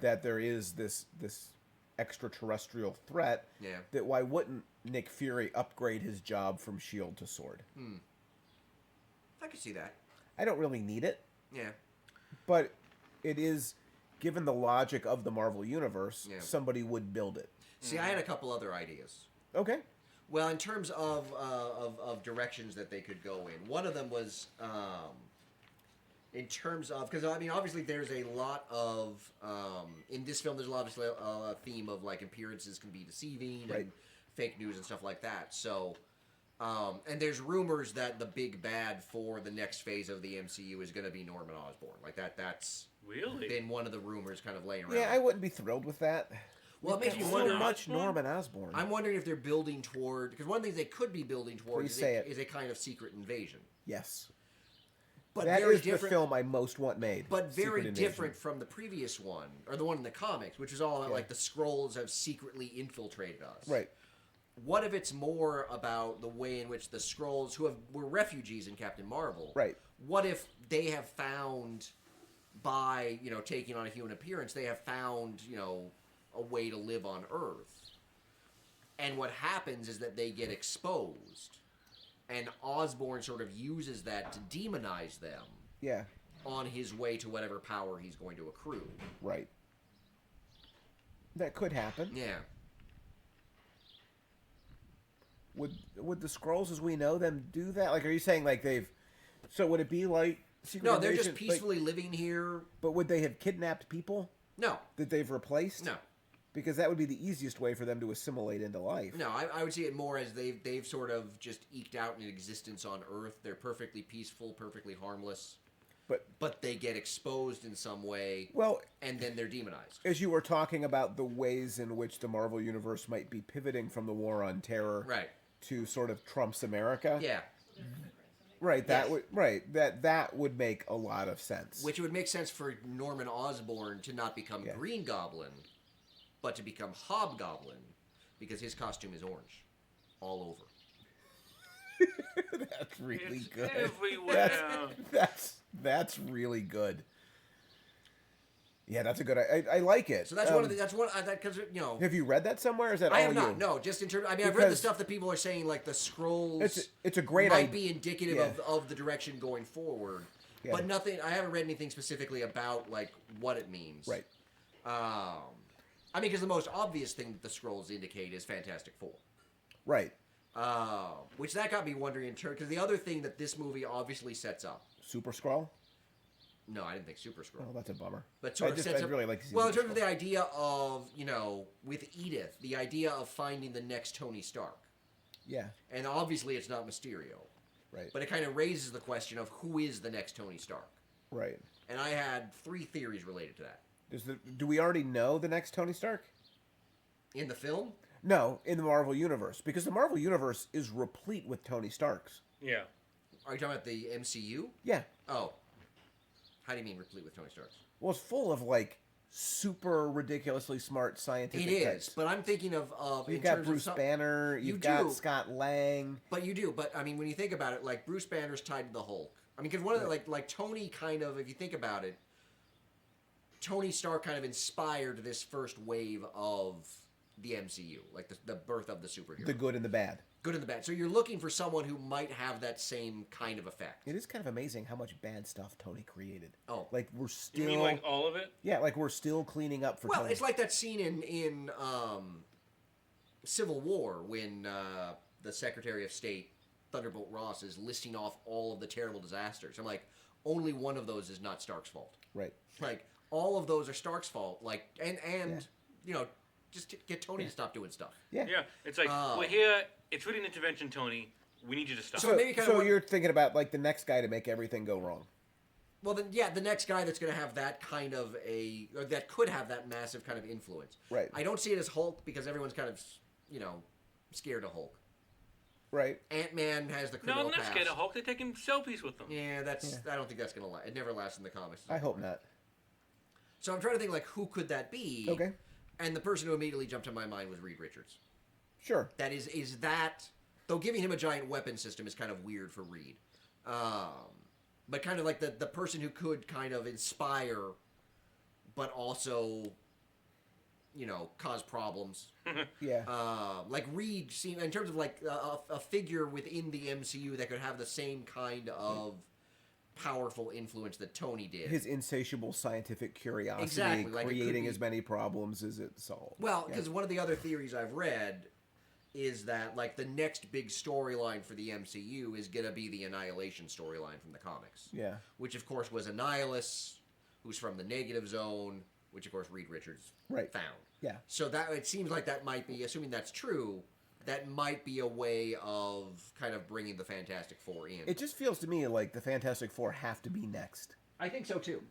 Speaker 1: that there is this extraterrestrial threat.
Speaker 2: Yeah.
Speaker 1: That why wouldn't Nick Fury upgrade his job from shield to sword?
Speaker 2: I could see that.
Speaker 1: I don't really need it.
Speaker 2: Yeah.
Speaker 1: But it is, given the logic of the Marvel Universe, somebody would build it.
Speaker 2: See, I had a couple other ideas.
Speaker 1: Okay.
Speaker 2: Well, in terms of directions that they could go in, one of them was in terms of, because I mean, obviously there's a lot of in this film there's obviously a theme of like appearances can be deceiving and fake news and stuff like that. So, and there's rumors that the big bad for the next phase of the MCU is going to be Norman Osborn. Like that's
Speaker 3: really
Speaker 2: been one of the rumors kind of laying around.
Speaker 1: Yeah, I wouldn't be thrilled with that.
Speaker 2: Well, it makes me
Speaker 1: so
Speaker 2: wonder.
Speaker 1: much Norman Osborn.
Speaker 2: I'm wondering if they're building toward, because one of the things they could be building toward is a kind of secret invasion.
Speaker 1: Yes.
Speaker 2: But
Speaker 1: that
Speaker 2: very
Speaker 1: is the film I most want made.
Speaker 2: But very different from the previous one, or the one in the comics, which is all about like the Skrulls have secretly infiltrated us.
Speaker 1: Right.
Speaker 2: What if it's more about the way in which the Skrulls, who were refugees in Captain Marvel,
Speaker 1: right?
Speaker 2: What if they have found, by taking on a human appearance, they have found a way to live on Earth, and what happens is that they get exposed, and Osborn sort of uses that to demonize them.
Speaker 1: Yeah.
Speaker 2: On his way to whatever power he's going to accrue.
Speaker 1: Right. That could happen.
Speaker 2: Yeah.
Speaker 1: Would the Skrulls, as we know them, do that? Like, are you saying like they've? So would it be like Secret
Speaker 2: No, they're
Speaker 1: Invasion,
Speaker 2: just peacefully living here.
Speaker 1: But would they have kidnapped people?
Speaker 2: No.
Speaker 1: That they've replaced?
Speaker 2: No.
Speaker 1: Because that would be the easiest way for them to assimilate into life.
Speaker 2: No, I would see it more as they've sort of just eked out an existence on Earth. They're perfectly peaceful, perfectly harmless. But they get exposed in some way.
Speaker 1: Well,
Speaker 2: and then they're demonized.
Speaker 1: As you were talking about the ways in which the Marvel Universe might be pivoting from the War on Terror, to sort of Trump's America.
Speaker 2: Yeah.
Speaker 1: Right. That would make a lot of sense.
Speaker 2: Which would make sense for Norman Osborn to not become Green Goblin, but to become Hobgoblin, because his costume is orange, all over.
Speaker 1: That's really good.
Speaker 3: Everywhere.
Speaker 1: That's really good. Yeah, that's a good. I like it.
Speaker 2: So that's one of the. That's one because
Speaker 1: Have you read that somewhere? Or is that
Speaker 2: I
Speaker 1: all
Speaker 2: have not.
Speaker 1: you?
Speaker 2: No, just in terms. I mean, I've read the stuff that people are saying, like the Skrulls.
Speaker 1: It's a great.
Speaker 2: Might be indicative of the direction going forward, but nothing. I haven't read anything specifically about like what it means.
Speaker 1: Right.
Speaker 2: I mean, because the most obvious thing that the Skrulls indicate is Fantastic Four.
Speaker 1: Right.
Speaker 2: Which that got me wondering in turn, because the other thing that this movie obviously sets up.
Speaker 1: Super Skrull?
Speaker 2: No, I didn't think Super Skrull.
Speaker 1: Oh, that's a bummer.
Speaker 2: But sort of sets
Speaker 1: I'd
Speaker 2: up,
Speaker 1: really like to see
Speaker 2: well, in
Speaker 1: Super
Speaker 2: terms of the idea of, with Edith, the idea of finding the next Tony Stark.
Speaker 1: Yeah.
Speaker 2: And obviously it's not Mysterio.
Speaker 1: Right.
Speaker 2: But it kind of raises the question of who is the next Tony Stark.
Speaker 1: Right.
Speaker 2: And I had 3 theories related to that.
Speaker 1: Do we already know the next Tony Stark?
Speaker 2: In the film?
Speaker 1: No, in the Marvel Universe. Because the Marvel Universe is replete with Tony Starks.
Speaker 3: Yeah.
Speaker 2: Are you talking about the MCU?
Speaker 1: Yeah.
Speaker 2: Oh. How do you mean replete with Tony Starks?
Speaker 1: Well, it's full of, like, super ridiculously smart scientific
Speaker 2: It is,
Speaker 1: types.
Speaker 2: But I'm thinking of
Speaker 1: you've got Bruce Banner, you've got Scott Lang.
Speaker 2: But you do. But, I mean, when you think about it, like, Bruce Banner's tied to the Hulk. I mean, because one of the, like Tony kind of, if you think about it, Tony Stark kind of inspired this first wave of the MCU, like the birth of the superhero.
Speaker 1: The good and the bad.
Speaker 2: Good and the bad. So you're looking for someone who might have that same kind of effect.
Speaker 1: It is kind of amazing how much bad stuff Tony created.
Speaker 2: Oh.
Speaker 1: Like, we're still...
Speaker 3: You mean like all of it?
Speaker 1: Yeah, like we're still cleaning up for
Speaker 2: Well,
Speaker 1: Tony.
Speaker 2: it's like that scene in Civil War when the Secretary of State, Thunderbolt Ross, is listing off all of the terrible disasters. I'm like, only one of those is not Stark's fault.
Speaker 1: Right.
Speaker 2: Like, all of those are Stark's fault. Like, and just to get Tony to stop doing stuff.
Speaker 1: Yeah.
Speaker 3: Yeah. It's like, we're here. It's really an intervention, Tony. We need you to stop.
Speaker 2: So maybe
Speaker 1: you're thinking about, like, the next guy to make everything go wrong.
Speaker 2: Well, then, yeah, the next guy that's going to have that kind of or that could have that massive kind of influence.
Speaker 1: Right.
Speaker 2: I don't see it as Hulk because everyone's kind of, scared of Hulk.
Speaker 1: Right.
Speaker 2: Ant-Man has the criminal
Speaker 3: No, I'm not
Speaker 2: past.
Speaker 3: scared of Hulk. They're taking selfies with them.
Speaker 2: Yeah, I don't think that's going to last. It never lasts in the comics.
Speaker 1: I hope not.
Speaker 2: So I'm trying to think, like, who could that be?
Speaker 1: Okay.
Speaker 2: And the person who immediately jumped to my mind was Reed Richards.
Speaker 1: Sure.
Speaker 2: That is that, though giving him a giant weapon system is kind of weird for Reed. But kind of like the person who could kind of inspire, but also, you know, cause problems.
Speaker 1: Yeah.
Speaker 2: Like Reed seemed, in terms of like a figure within the MCU that could have the same kind of powerful influence that Tony did.
Speaker 1: His insatiable scientific curiosity,
Speaker 2: Exactly, like, it could
Speaker 1: creating
Speaker 2: be-
Speaker 1: as many problems as it solved.
Speaker 2: Well,
Speaker 1: Yeah.
Speaker 2: because one of the other theories I've read is that like the next big storyline for the MCU is gonna be the Annihilation storyline from the comics.
Speaker 1: Yeah.
Speaker 2: Which of course was Annihilus, who's from the Negative Zone, which of course Reed Richards
Speaker 1: Right.
Speaker 2: found.
Speaker 1: Yeah.
Speaker 2: So that it seems like that might be, assuming that's true, that might be a way of kind of bringing the Fantastic Four in.
Speaker 1: It just feels to me like the Fantastic Four have to be next.
Speaker 2: I think so too.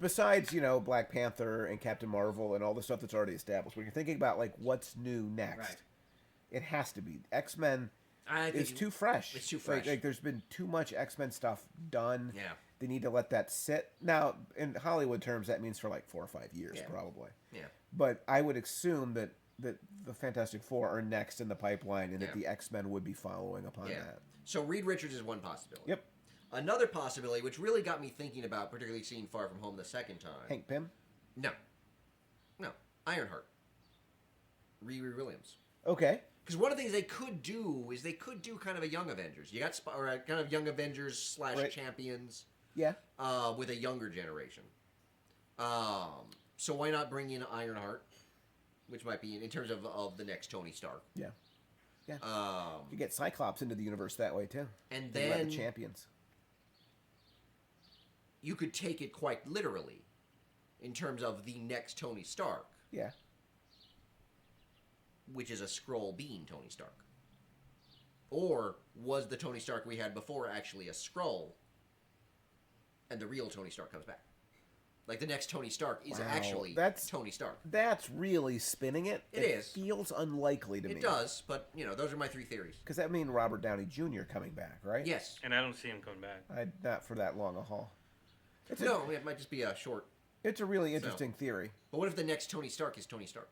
Speaker 1: Besides, you know, Black Panther and Captain Marvel and all the stuff that's already established, when you're thinking about like what's new next,
Speaker 2: Right.
Speaker 1: it has to be X-Men.
Speaker 2: I think
Speaker 1: Is too fresh.
Speaker 2: It's too fresh.
Speaker 1: Like there's been too much X-Men stuff done.
Speaker 2: Yeah.
Speaker 1: They need to let that sit. Now, in Hollywood terms, that means for like 4 or 5 years,
Speaker 2: Yeah.
Speaker 1: probably.
Speaker 2: Yeah.
Speaker 1: But I would assume that the Fantastic Four are next in the pipeline, and that
Speaker 2: Yeah.
Speaker 1: the X-Men would be following upon
Speaker 2: Yeah.
Speaker 1: that.
Speaker 2: So Reed Richards is one possibility.
Speaker 1: Yep.
Speaker 2: Another possibility, which really got me thinking about, particularly seeing Far From Home the second time.
Speaker 1: Hank Pym.
Speaker 2: No. Ironheart. Riri Williams.
Speaker 1: Okay.
Speaker 2: Because one of the things they could do is they could do kind of a Young Avengers. You got or a kind of Young Avengers /
Speaker 1: Right.
Speaker 2: Champions
Speaker 1: Yeah.
Speaker 2: with a younger generation. So why not bring in Ironheart, which might be in terms of the next Tony Stark.
Speaker 1: Yeah. Yeah.
Speaker 2: Um,
Speaker 1: You get Cyclops into the universe that way too.
Speaker 2: and
Speaker 1: Think about
Speaker 2: then
Speaker 1: the champions.
Speaker 2: you could take it quite literally in terms of the next Tony Stark,
Speaker 1: Yeah.
Speaker 2: which is a Skrull being Tony Stark. Or was the Tony Stark we had before actually a Skrull, and the real Tony Stark comes back? Like, the next Tony Stark is
Speaker 1: Wow,
Speaker 2: actually
Speaker 1: that's-
Speaker 2: Tony Stark.
Speaker 1: That's really spinning it.
Speaker 2: It is.
Speaker 1: Feels unlikely to me.
Speaker 2: It does, but, you know, those are my three theories.
Speaker 1: Because that means Robert Downey Jr. coming back, right?
Speaker 2: Yes.
Speaker 3: And I don't see him coming back.
Speaker 1: Not for that long a haul. It's
Speaker 2: No, it might just be a short...
Speaker 1: It's a really interesting theory.
Speaker 2: But what if the next Tony Stark is Tony Stark?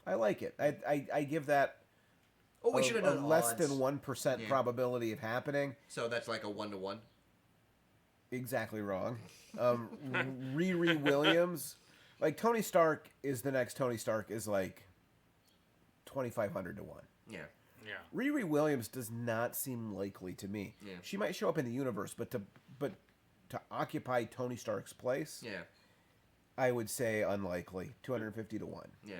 Speaker 1: I like it. I give that
Speaker 2: Oh, we should have
Speaker 1: a
Speaker 2: done
Speaker 1: less
Speaker 2: odds.
Speaker 1: than 1%
Speaker 2: Yeah.
Speaker 1: probability of happening.
Speaker 2: So that's like a 1-to-1?
Speaker 1: Exactly wrong. Riri Williams, like Tony Stark is the next Tony Stark is like 2,500 to 1.
Speaker 2: Yeah.
Speaker 3: Yeah.
Speaker 1: Riri Williams does not seem likely to me.
Speaker 2: Yeah.
Speaker 1: She might show up in the universe, but to occupy Tony Stark's place,
Speaker 2: Yeah.
Speaker 1: I would say unlikely. 250 to 1.
Speaker 2: Yeah.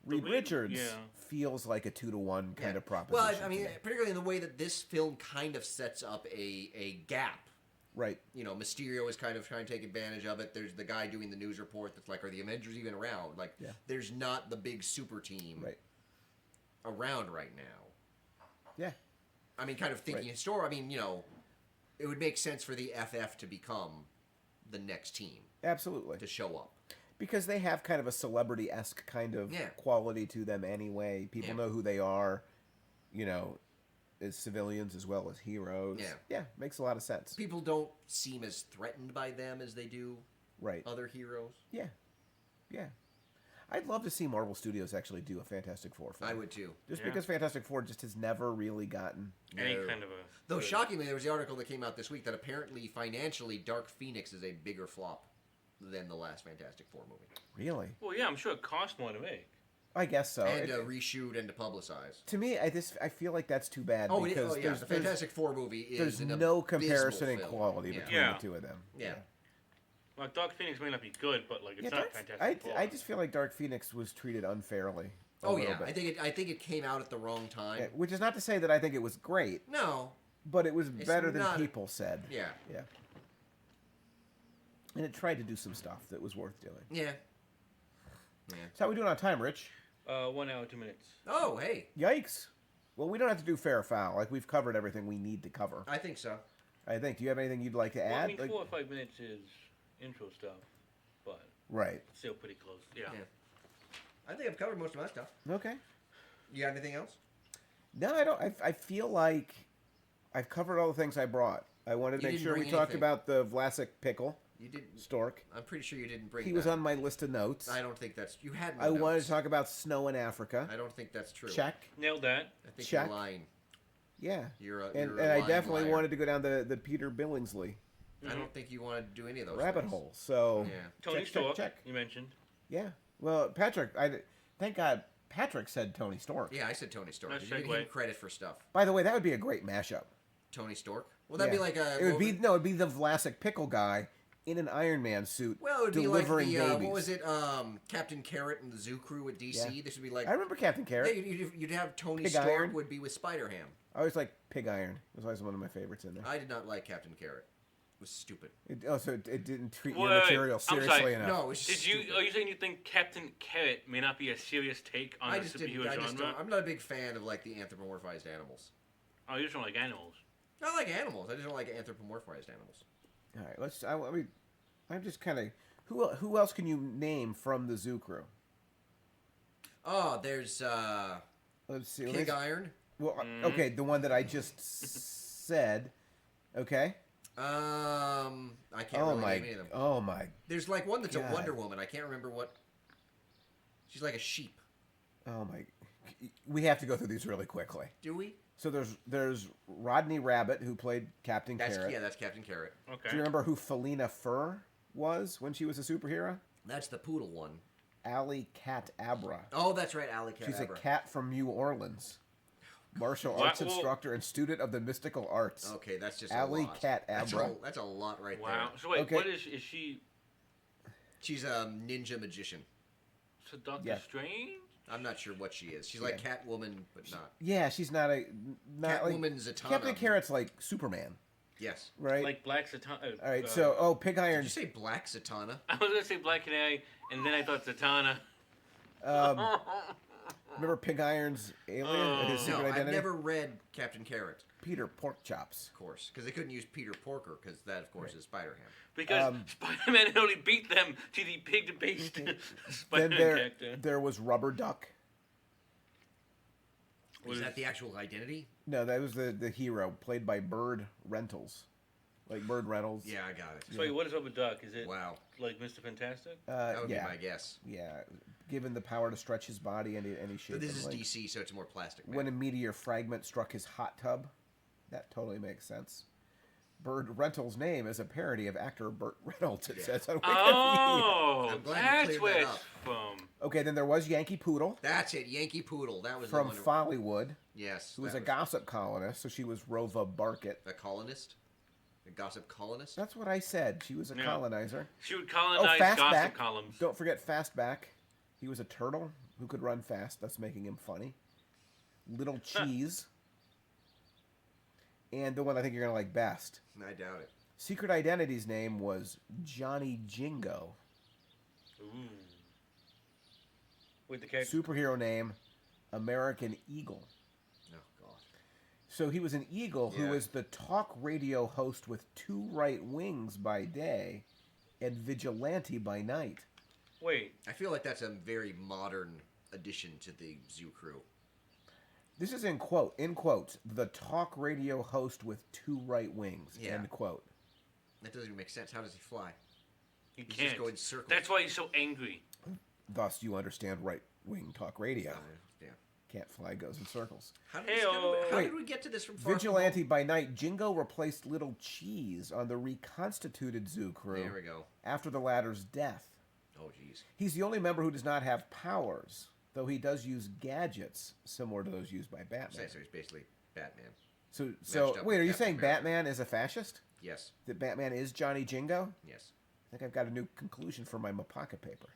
Speaker 1: Reed Richards
Speaker 3: yeah.
Speaker 1: feels like a 2 to 1 kind
Speaker 2: Yeah.
Speaker 1: of proposition.
Speaker 2: Well, I mean,
Speaker 1: to me.
Speaker 2: particularly in the way that this film kind of sets up a gap.
Speaker 1: Right.
Speaker 2: You know, Mysterio is kind of trying to take advantage of it. There's the guy doing the news report that's like, are the Avengers even around? Like,
Speaker 1: Yeah.
Speaker 2: there's not the big super team
Speaker 1: Right.
Speaker 2: around right now.
Speaker 1: Yeah.
Speaker 2: I mean, kind of thinking
Speaker 1: Right.
Speaker 2: I mean, you know, it would make sense for the FF to become the next team
Speaker 1: Absolutely.
Speaker 2: to show up.
Speaker 1: Because they have kind of a celebrity-esque kind of
Speaker 2: Yeah.
Speaker 1: quality to them anyway. People
Speaker 2: Yeah.
Speaker 1: know who they are, you know, as civilians as well as heroes.
Speaker 2: Yeah.
Speaker 1: Yeah, makes a lot of sense.
Speaker 2: People don't seem as threatened by them as they do
Speaker 1: Right.
Speaker 2: other heroes.
Speaker 1: Yeah. Yeah. I'd love to see Marvel Studios actually do a Fantastic Four film.
Speaker 2: I would too.
Speaker 1: Just
Speaker 3: Yeah.
Speaker 1: because Fantastic Four just has never really gotten...
Speaker 3: Any
Speaker 2: No.
Speaker 3: kind of a.
Speaker 2: Though
Speaker 3: good-
Speaker 2: shockingly, there was the article that came out this week that apparently financially Dark Phoenix is a bigger flop than the last Fantastic Four movie.
Speaker 1: Really?
Speaker 3: Well, yeah, I'm sure it costs more to make.
Speaker 1: I guess so.
Speaker 2: And
Speaker 1: It-
Speaker 2: to reshoot and to publicize.
Speaker 1: to me, I feel like that's too bad
Speaker 2: Oh,
Speaker 1: because
Speaker 2: yeah, the Fantastic Four movie is
Speaker 1: there's
Speaker 2: an
Speaker 1: no
Speaker 2: abysmal
Speaker 1: comparison in
Speaker 2: film.
Speaker 1: quality
Speaker 2: Yeah.
Speaker 1: between
Speaker 3: Yeah.
Speaker 1: the two of them.
Speaker 2: Yeah.
Speaker 3: Well, Dark Phoenix may not be good, but like it's
Speaker 1: Yeah,
Speaker 3: not
Speaker 1: Dark-
Speaker 3: Fantastic Four.
Speaker 1: I just feel like Dark Phoenix was treated unfairly. a
Speaker 2: Oh
Speaker 1: little
Speaker 2: yeah,
Speaker 1: bit.
Speaker 2: I think it came out at the wrong time.
Speaker 1: Yeah, which is not to say that I think it was great,
Speaker 2: No.
Speaker 1: but it was
Speaker 2: It's
Speaker 1: better than
Speaker 2: not-
Speaker 1: people said.
Speaker 2: Yeah.
Speaker 1: Yeah. And it tried to do some stuff that was worth doing.
Speaker 2: Yeah. Yeah.
Speaker 1: So how we doing on time, Rich?
Speaker 3: 1 hour 2 minutes.
Speaker 2: Oh, hey.
Speaker 1: Yikes. Well, we don't have to do fair or foul. Like, we've covered everything we need to cover.
Speaker 2: I think so.
Speaker 1: I think. Do you have anything you'd like to
Speaker 3: Well,
Speaker 1: add?
Speaker 3: I mean,
Speaker 1: Like-
Speaker 3: 4 or 5 minutes is intro stuff, but
Speaker 1: right.
Speaker 3: it's still pretty close. Yeah.
Speaker 2: Yeah. I think I've covered most of my stuff.
Speaker 1: Okay.
Speaker 2: You got anything else?
Speaker 1: No, I don't. I feel like I've covered all the things I brought. I wanted to
Speaker 2: You
Speaker 1: make
Speaker 2: didn't
Speaker 1: sure we
Speaker 2: bring
Speaker 1: talked
Speaker 2: anything.
Speaker 1: about the Vlasic pickle.
Speaker 2: You didn't.
Speaker 1: Stork.
Speaker 2: I'm pretty sure you didn't bring.
Speaker 1: He
Speaker 2: that.
Speaker 1: was on my list of notes.
Speaker 2: I don't think that's. You had. No
Speaker 1: I wanted
Speaker 2: notes.
Speaker 1: to talk about snow in Africa.
Speaker 2: I don't think that's true.
Speaker 1: Check.
Speaker 3: Nailed that.
Speaker 2: I think
Speaker 1: Check.
Speaker 2: you're lying.
Speaker 1: Yeah.
Speaker 2: You're a
Speaker 1: And
Speaker 2: lying
Speaker 1: I definitely
Speaker 2: liar.
Speaker 1: wanted to go down the Peter Billingsley
Speaker 2: I don't think you wanted to do any of those
Speaker 1: rabbit
Speaker 2: things.
Speaker 1: hole. So
Speaker 2: Yeah.
Speaker 3: Tony
Speaker 1: check,
Speaker 3: Stork,
Speaker 1: check.
Speaker 3: you mentioned.
Speaker 1: Yeah. Well, Patrick, thank God Patrick said Tony Stork.
Speaker 2: Yeah, I said Tony Stork.
Speaker 3: Nice
Speaker 2: Did you give him
Speaker 3: segue.
Speaker 2: credit for stuff?
Speaker 1: By the way, that would be a great mashup.
Speaker 2: Tony Stork. Well, that'd
Speaker 1: Yeah.
Speaker 2: be like a.
Speaker 1: It would be it'd be the Vlasic pickle guy in an Iron Man suit.
Speaker 2: Well, it would be like
Speaker 1: delivering
Speaker 2: the
Speaker 1: babies.
Speaker 2: what was it? Captain Carrot and the Zoo Crew at DC.
Speaker 1: Yeah.
Speaker 2: This would be like.
Speaker 1: I remember Captain
Speaker 2: Yeah,
Speaker 1: Carrot.
Speaker 2: you'd have Tony
Speaker 1: Pig
Speaker 2: Stork
Speaker 1: Iron.
Speaker 2: would be with Spider-Ham.
Speaker 1: I always like Pig Iron. It was always one of my favorites in there.
Speaker 2: I did not like Captain Carrot. It was stupid.
Speaker 1: It didn't treat
Speaker 3: Wait,
Speaker 1: your material
Speaker 3: I'm sorry.
Speaker 1: seriously enough.
Speaker 2: No, it was
Speaker 3: Did you?
Speaker 2: stupid.
Speaker 3: Are you saying you think Captain Carrot may not be a serious take on
Speaker 2: I
Speaker 3: the
Speaker 2: just
Speaker 3: superhero
Speaker 2: didn't. I just
Speaker 3: genre?
Speaker 2: don't. I'm not a big fan of like the anthropomorphized animals.
Speaker 3: Oh, you just don't like animals.
Speaker 2: I like animals. I just don't like anthropomorphized animals.
Speaker 1: All right, let's. I mean, I'm just kind of. Who else can you name from the Zoo Crew?
Speaker 2: Oh, there's
Speaker 1: Let's see.
Speaker 2: Pig Iron.
Speaker 1: Well, okay, the one that I just said. Okay.
Speaker 2: I can't
Speaker 1: Oh
Speaker 2: really
Speaker 1: my.
Speaker 2: name any of them.
Speaker 1: Oh my.
Speaker 2: There's like one that's
Speaker 1: God.
Speaker 2: a Wonder Woman. I can't remember what. She's like a sheep.
Speaker 1: Oh my. We have to go through these really quickly.
Speaker 2: Do we?
Speaker 1: So there's Rodney Rabbit who played Captain
Speaker 2: That's
Speaker 1: Carrot.
Speaker 2: yeah. That's Captain Carrot.
Speaker 3: Okay.
Speaker 1: Do you remember who Felina Fur was when she was a superhero?
Speaker 2: That's the poodle one.
Speaker 1: Alley Cat Abra.
Speaker 2: Oh, that's right, Alley Cat.
Speaker 1: She's a cat from New Orleans. Martial
Speaker 3: What?
Speaker 1: arts
Speaker 3: Well-
Speaker 1: instructor and student of the mystical arts.
Speaker 2: Okay, that's just
Speaker 1: Alley
Speaker 2: a lot.
Speaker 1: Cat Abra.
Speaker 2: That's a lot right
Speaker 3: Wow.
Speaker 2: there.
Speaker 3: So wait,
Speaker 1: Okay.
Speaker 3: what is she?
Speaker 2: She's a ninja magician.
Speaker 3: So Doctor
Speaker 1: Yeah.
Speaker 3: Strange?
Speaker 2: I'm not sure what she is. She's like Catwoman, but not.
Speaker 1: Yeah, she's not like
Speaker 2: Catwoman Zatanna.
Speaker 1: Captain Carrot's like Superman,
Speaker 2: Yes.
Speaker 1: right?
Speaker 3: Like Black Zatanna.
Speaker 1: All right, so Pig
Speaker 2: Did
Speaker 1: Iron.
Speaker 2: you say Black Zatanna?
Speaker 3: I was gonna say Black Canary, and then I thought Zatanna.
Speaker 1: Remember Pig Iron's alien? His secret
Speaker 2: No, I've
Speaker 1: identity.
Speaker 2: never read Captain Carrot,
Speaker 1: Peter Porkchops.
Speaker 2: of course, because they couldn't use Peter Porker, because that, of course, is Spider-Ham.
Speaker 3: Because Spider-Man had only beat them to the pig-based
Speaker 1: Then
Speaker 3: Spider-Man character.
Speaker 1: there was Rubber Duck.
Speaker 3: What
Speaker 2: Is
Speaker 3: is-
Speaker 2: that the actual identity?
Speaker 1: No, that was the hero played by Bird Rentals, like Bird Reynolds.
Speaker 2: Yeah, I got it.
Speaker 3: So wait, what is Rubber Duck? Is it
Speaker 2: Wow.
Speaker 3: like Mr. Fantastic?
Speaker 2: That would
Speaker 1: yeah,
Speaker 2: be my guess.
Speaker 1: yeah. Given the power to stretch his body any shape.
Speaker 2: But this
Speaker 1: and
Speaker 2: is
Speaker 1: length.
Speaker 2: DC, so it's more plastic.
Speaker 1: When a meteor fragment struck his hot tub, that totally makes sense. Bird Rental's name is a parody of actor Burt Reynolds. It says on Wikipedia.
Speaker 3: Oh,
Speaker 2: I'm glad you
Speaker 3: that's
Speaker 2: cleared
Speaker 3: where
Speaker 2: that
Speaker 3: it's
Speaker 2: up.
Speaker 3: from.
Speaker 1: Okay, then there was Yankee Poodle
Speaker 2: That's it, Yankee Poodle. That was
Speaker 1: from
Speaker 2: the one.
Speaker 1: Follywood,
Speaker 2: Yes.
Speaker 1: who was
Speaker 2: that
Speaker 1: a gossip columnist. So she was Rova Barkett.
Speaker 2: A colonist? A gossip colonist?
Speaker 1: That's what I said. She was a
Speaker 3: Yeah.
Speaker 1: colonizer.
Speaker 3: She would
Speaker 1: Oh,
Speaker 3: colonize gossip
Speaker 1: Fastback.
Speaker 3: columns.
Speaker 1: Don't forget Fastback. He was a turtle who could run fast. That's making him funny. Little Cheese. And the one I think you're going to like best.
Speaker 2: I doubt it.
Speaker 1: Secret Identity's name was Johnny Jingo.
Speaker 3: Ooh. With the character.
Speaker 1: Superhero name, American Eagle.
Speaker 2: Oh, God.
Speaker 1: So he was an eagle who
Speaker 2: Yeah.
Speaker 1: was the talk radio host with two right wings by day and vigilante by night.
Speaker 3: Wait.
Speaker 2: I feel like that's a very modern addition to the Zoo Crew.
Speaker 1: This is in quotes, the talk radio host with two right wings,
Speaker 2: Yeah.
Speaker 1: end quote.
Speaker 2: That doesn't even make sense. How does he fly?
Speaker 3: You
Speaker 2: He's
Speaker 3: can't.
Speaker 2: just going circles.
Speaker 3: That's why he's so angry.
Speaker 1: Thus, you understand right wing talk radio.
Speaker 2: Yeah.
Speaker 1: Can't fly, goes in circles.
Speaker 2: How
Speaker 3: Heyo.
Speaker 2: did
Speaker 1: Wait.
Speaker 2: we get to this from far
Speaker 1: Vigilante by night, Jingo replaced Little Cheese on the reconstituted Zoo Crew
Speaker 2: There we go.
Speaker 1: after the latter's death.
Speaker 2: Oh, jeez.
Speaker 1: He's the only member who does not have powers, though he does use gadgets similar to those used by Batman.
Speaker 2: So he's basically Batman.
Speaker 1: So
Speaker 2: Matched up
Speaker 1: wait, are
Speaker 2: with
Speaker 1: you
Speaker 2: Captain
Speaker 1: saying
Speaker 2: America.
Speaker 1: Batman is a fascist?
Speaker 2: Yes.
Speaker 1: That Batman is Johnny Jingo?
Speaker 2: Yes.
Speaker 1: I think I've got a new conclusion for my pocket paper.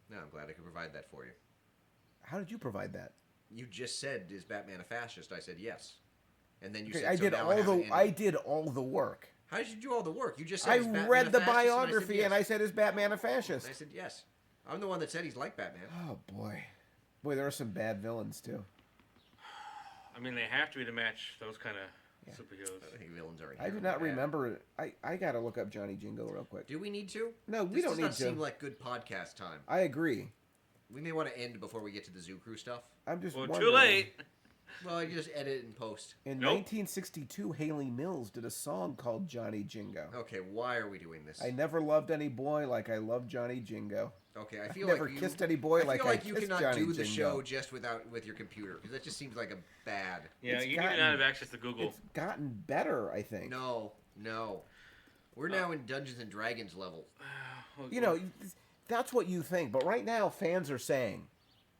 Speaker 2: No, I'm glad I could provide that for you.
Speaker 1: How did you provide that?
Speaker 2: You just said, "Is Batman a fascist?" I said yes, and then you
Speaker 1: Okay,
Speaker 2: said,
Speaker 1: I
Speaker 2: "So
Speaker 1: did
Speaker 2: now
Speaker 1: all
Speaker 2: have
Speaker 1: the
Speaker 2: an
Speaker 1: I did all the work.
Speaker 2: How did you do all the work? You just said,
Speaker 1: I
Speaker 2: "Is Batman
Speaker 1: read
Speaker 2: a
Speaker 1: the
Speaker 2: fascist?"
Speaker 1: biography and I
Speaker 2: yes.
Speaker 1: said, "Is Batman a fascist?"
Speaker 2: And I said yes. I'm the one that said he's like Batman.
Speaker 1: Oh boy, there are some bad villains too.
Speaker 3: I mean, they have to be to match those kind of superheroes.
Speaker 2: I think villains are.
Speaker 1: I do
Speaker 2: inherently
Speaker 1: not
Speaker 2: bad.
Speaker 1: remember. I gotta look up Johnny Jingo real quick.
Speaker 2: Do we need to?
Speaker 1: No, we
Speaker 2: This
Speaker 1: don't
Speaker 2: does
Speaker 1: need
Speaker 2: not
Speaker 1: to.
Speaker 2: seem like good podcast time.
Speaker 1: I agree.
Speaker 2: We may want to end before we get to the Zoo Crew stuff.
Speaker 1: I'm just
Speaker 3: Well,
Speaker 1: wondering.
Speaker 3: too late.
Speaker 2: Well, you just edit and post.
Speaker 1: In
Speaker 3: Nope.
Speaker 1: 1962, Haley Mills did a song called Johnny Jingo.
Speaker 2: Okay, why are we doing this?
Speaker 1: I never loved any boy like I loved Johnny Jingo.
Speaker 2: Okay, I
Speaker 1: I've
Speaker 2: feel
Speaker 1: never
Speaker 2: like
Speaker 1: kissed any boy like I
Speaker 2: you
Speaker 1: kissed
Speaker 2: cannot
Speaker 1: Johnny
Speaker 2: do the
Speaker 1: Jingo.
Speaker 2: show just with your computer because that just seems like a bad.
Speaker 3: Yeah,
Speaker 1: It's
Speaker 3: you
Speaker 1: gotten-
Speaker 3: do not have access to Google.
Speaker 1: It's gotten better, I think.
Speaker 2: No. We're now in Dungeons and Dragons level.
Speaker 1: You know, that's what you think. But right now, fans are saying,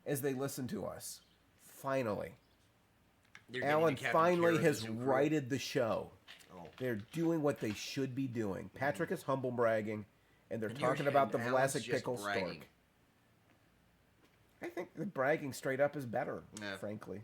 Speaker 1: as they listen to us, finally,
Speaker 2: They're getting
Speaker 1: Alan
Speaker 2: to Captain
Speaker 1: finally
Speaker 2: Carrot,
Speaker 1: has
Speaker 2: the super-
Speaker 1: righted the show.
Speaker 2: Oh.
Speaker 1: They're doing what they should be doing. Patrick is humble bragging, and they're
Speaker 2: And you're-
Speaker 1: talking about the
Speaker 2: and Alan's
Speaker 1: Vlasic
Speaker 2: just
Speaker 1: pickle
Speaker 2: bragging.
Speaker 1: stork. I think the bragging straight up is better,
Speaker 2: Yeah.
Speaker 1: frankly.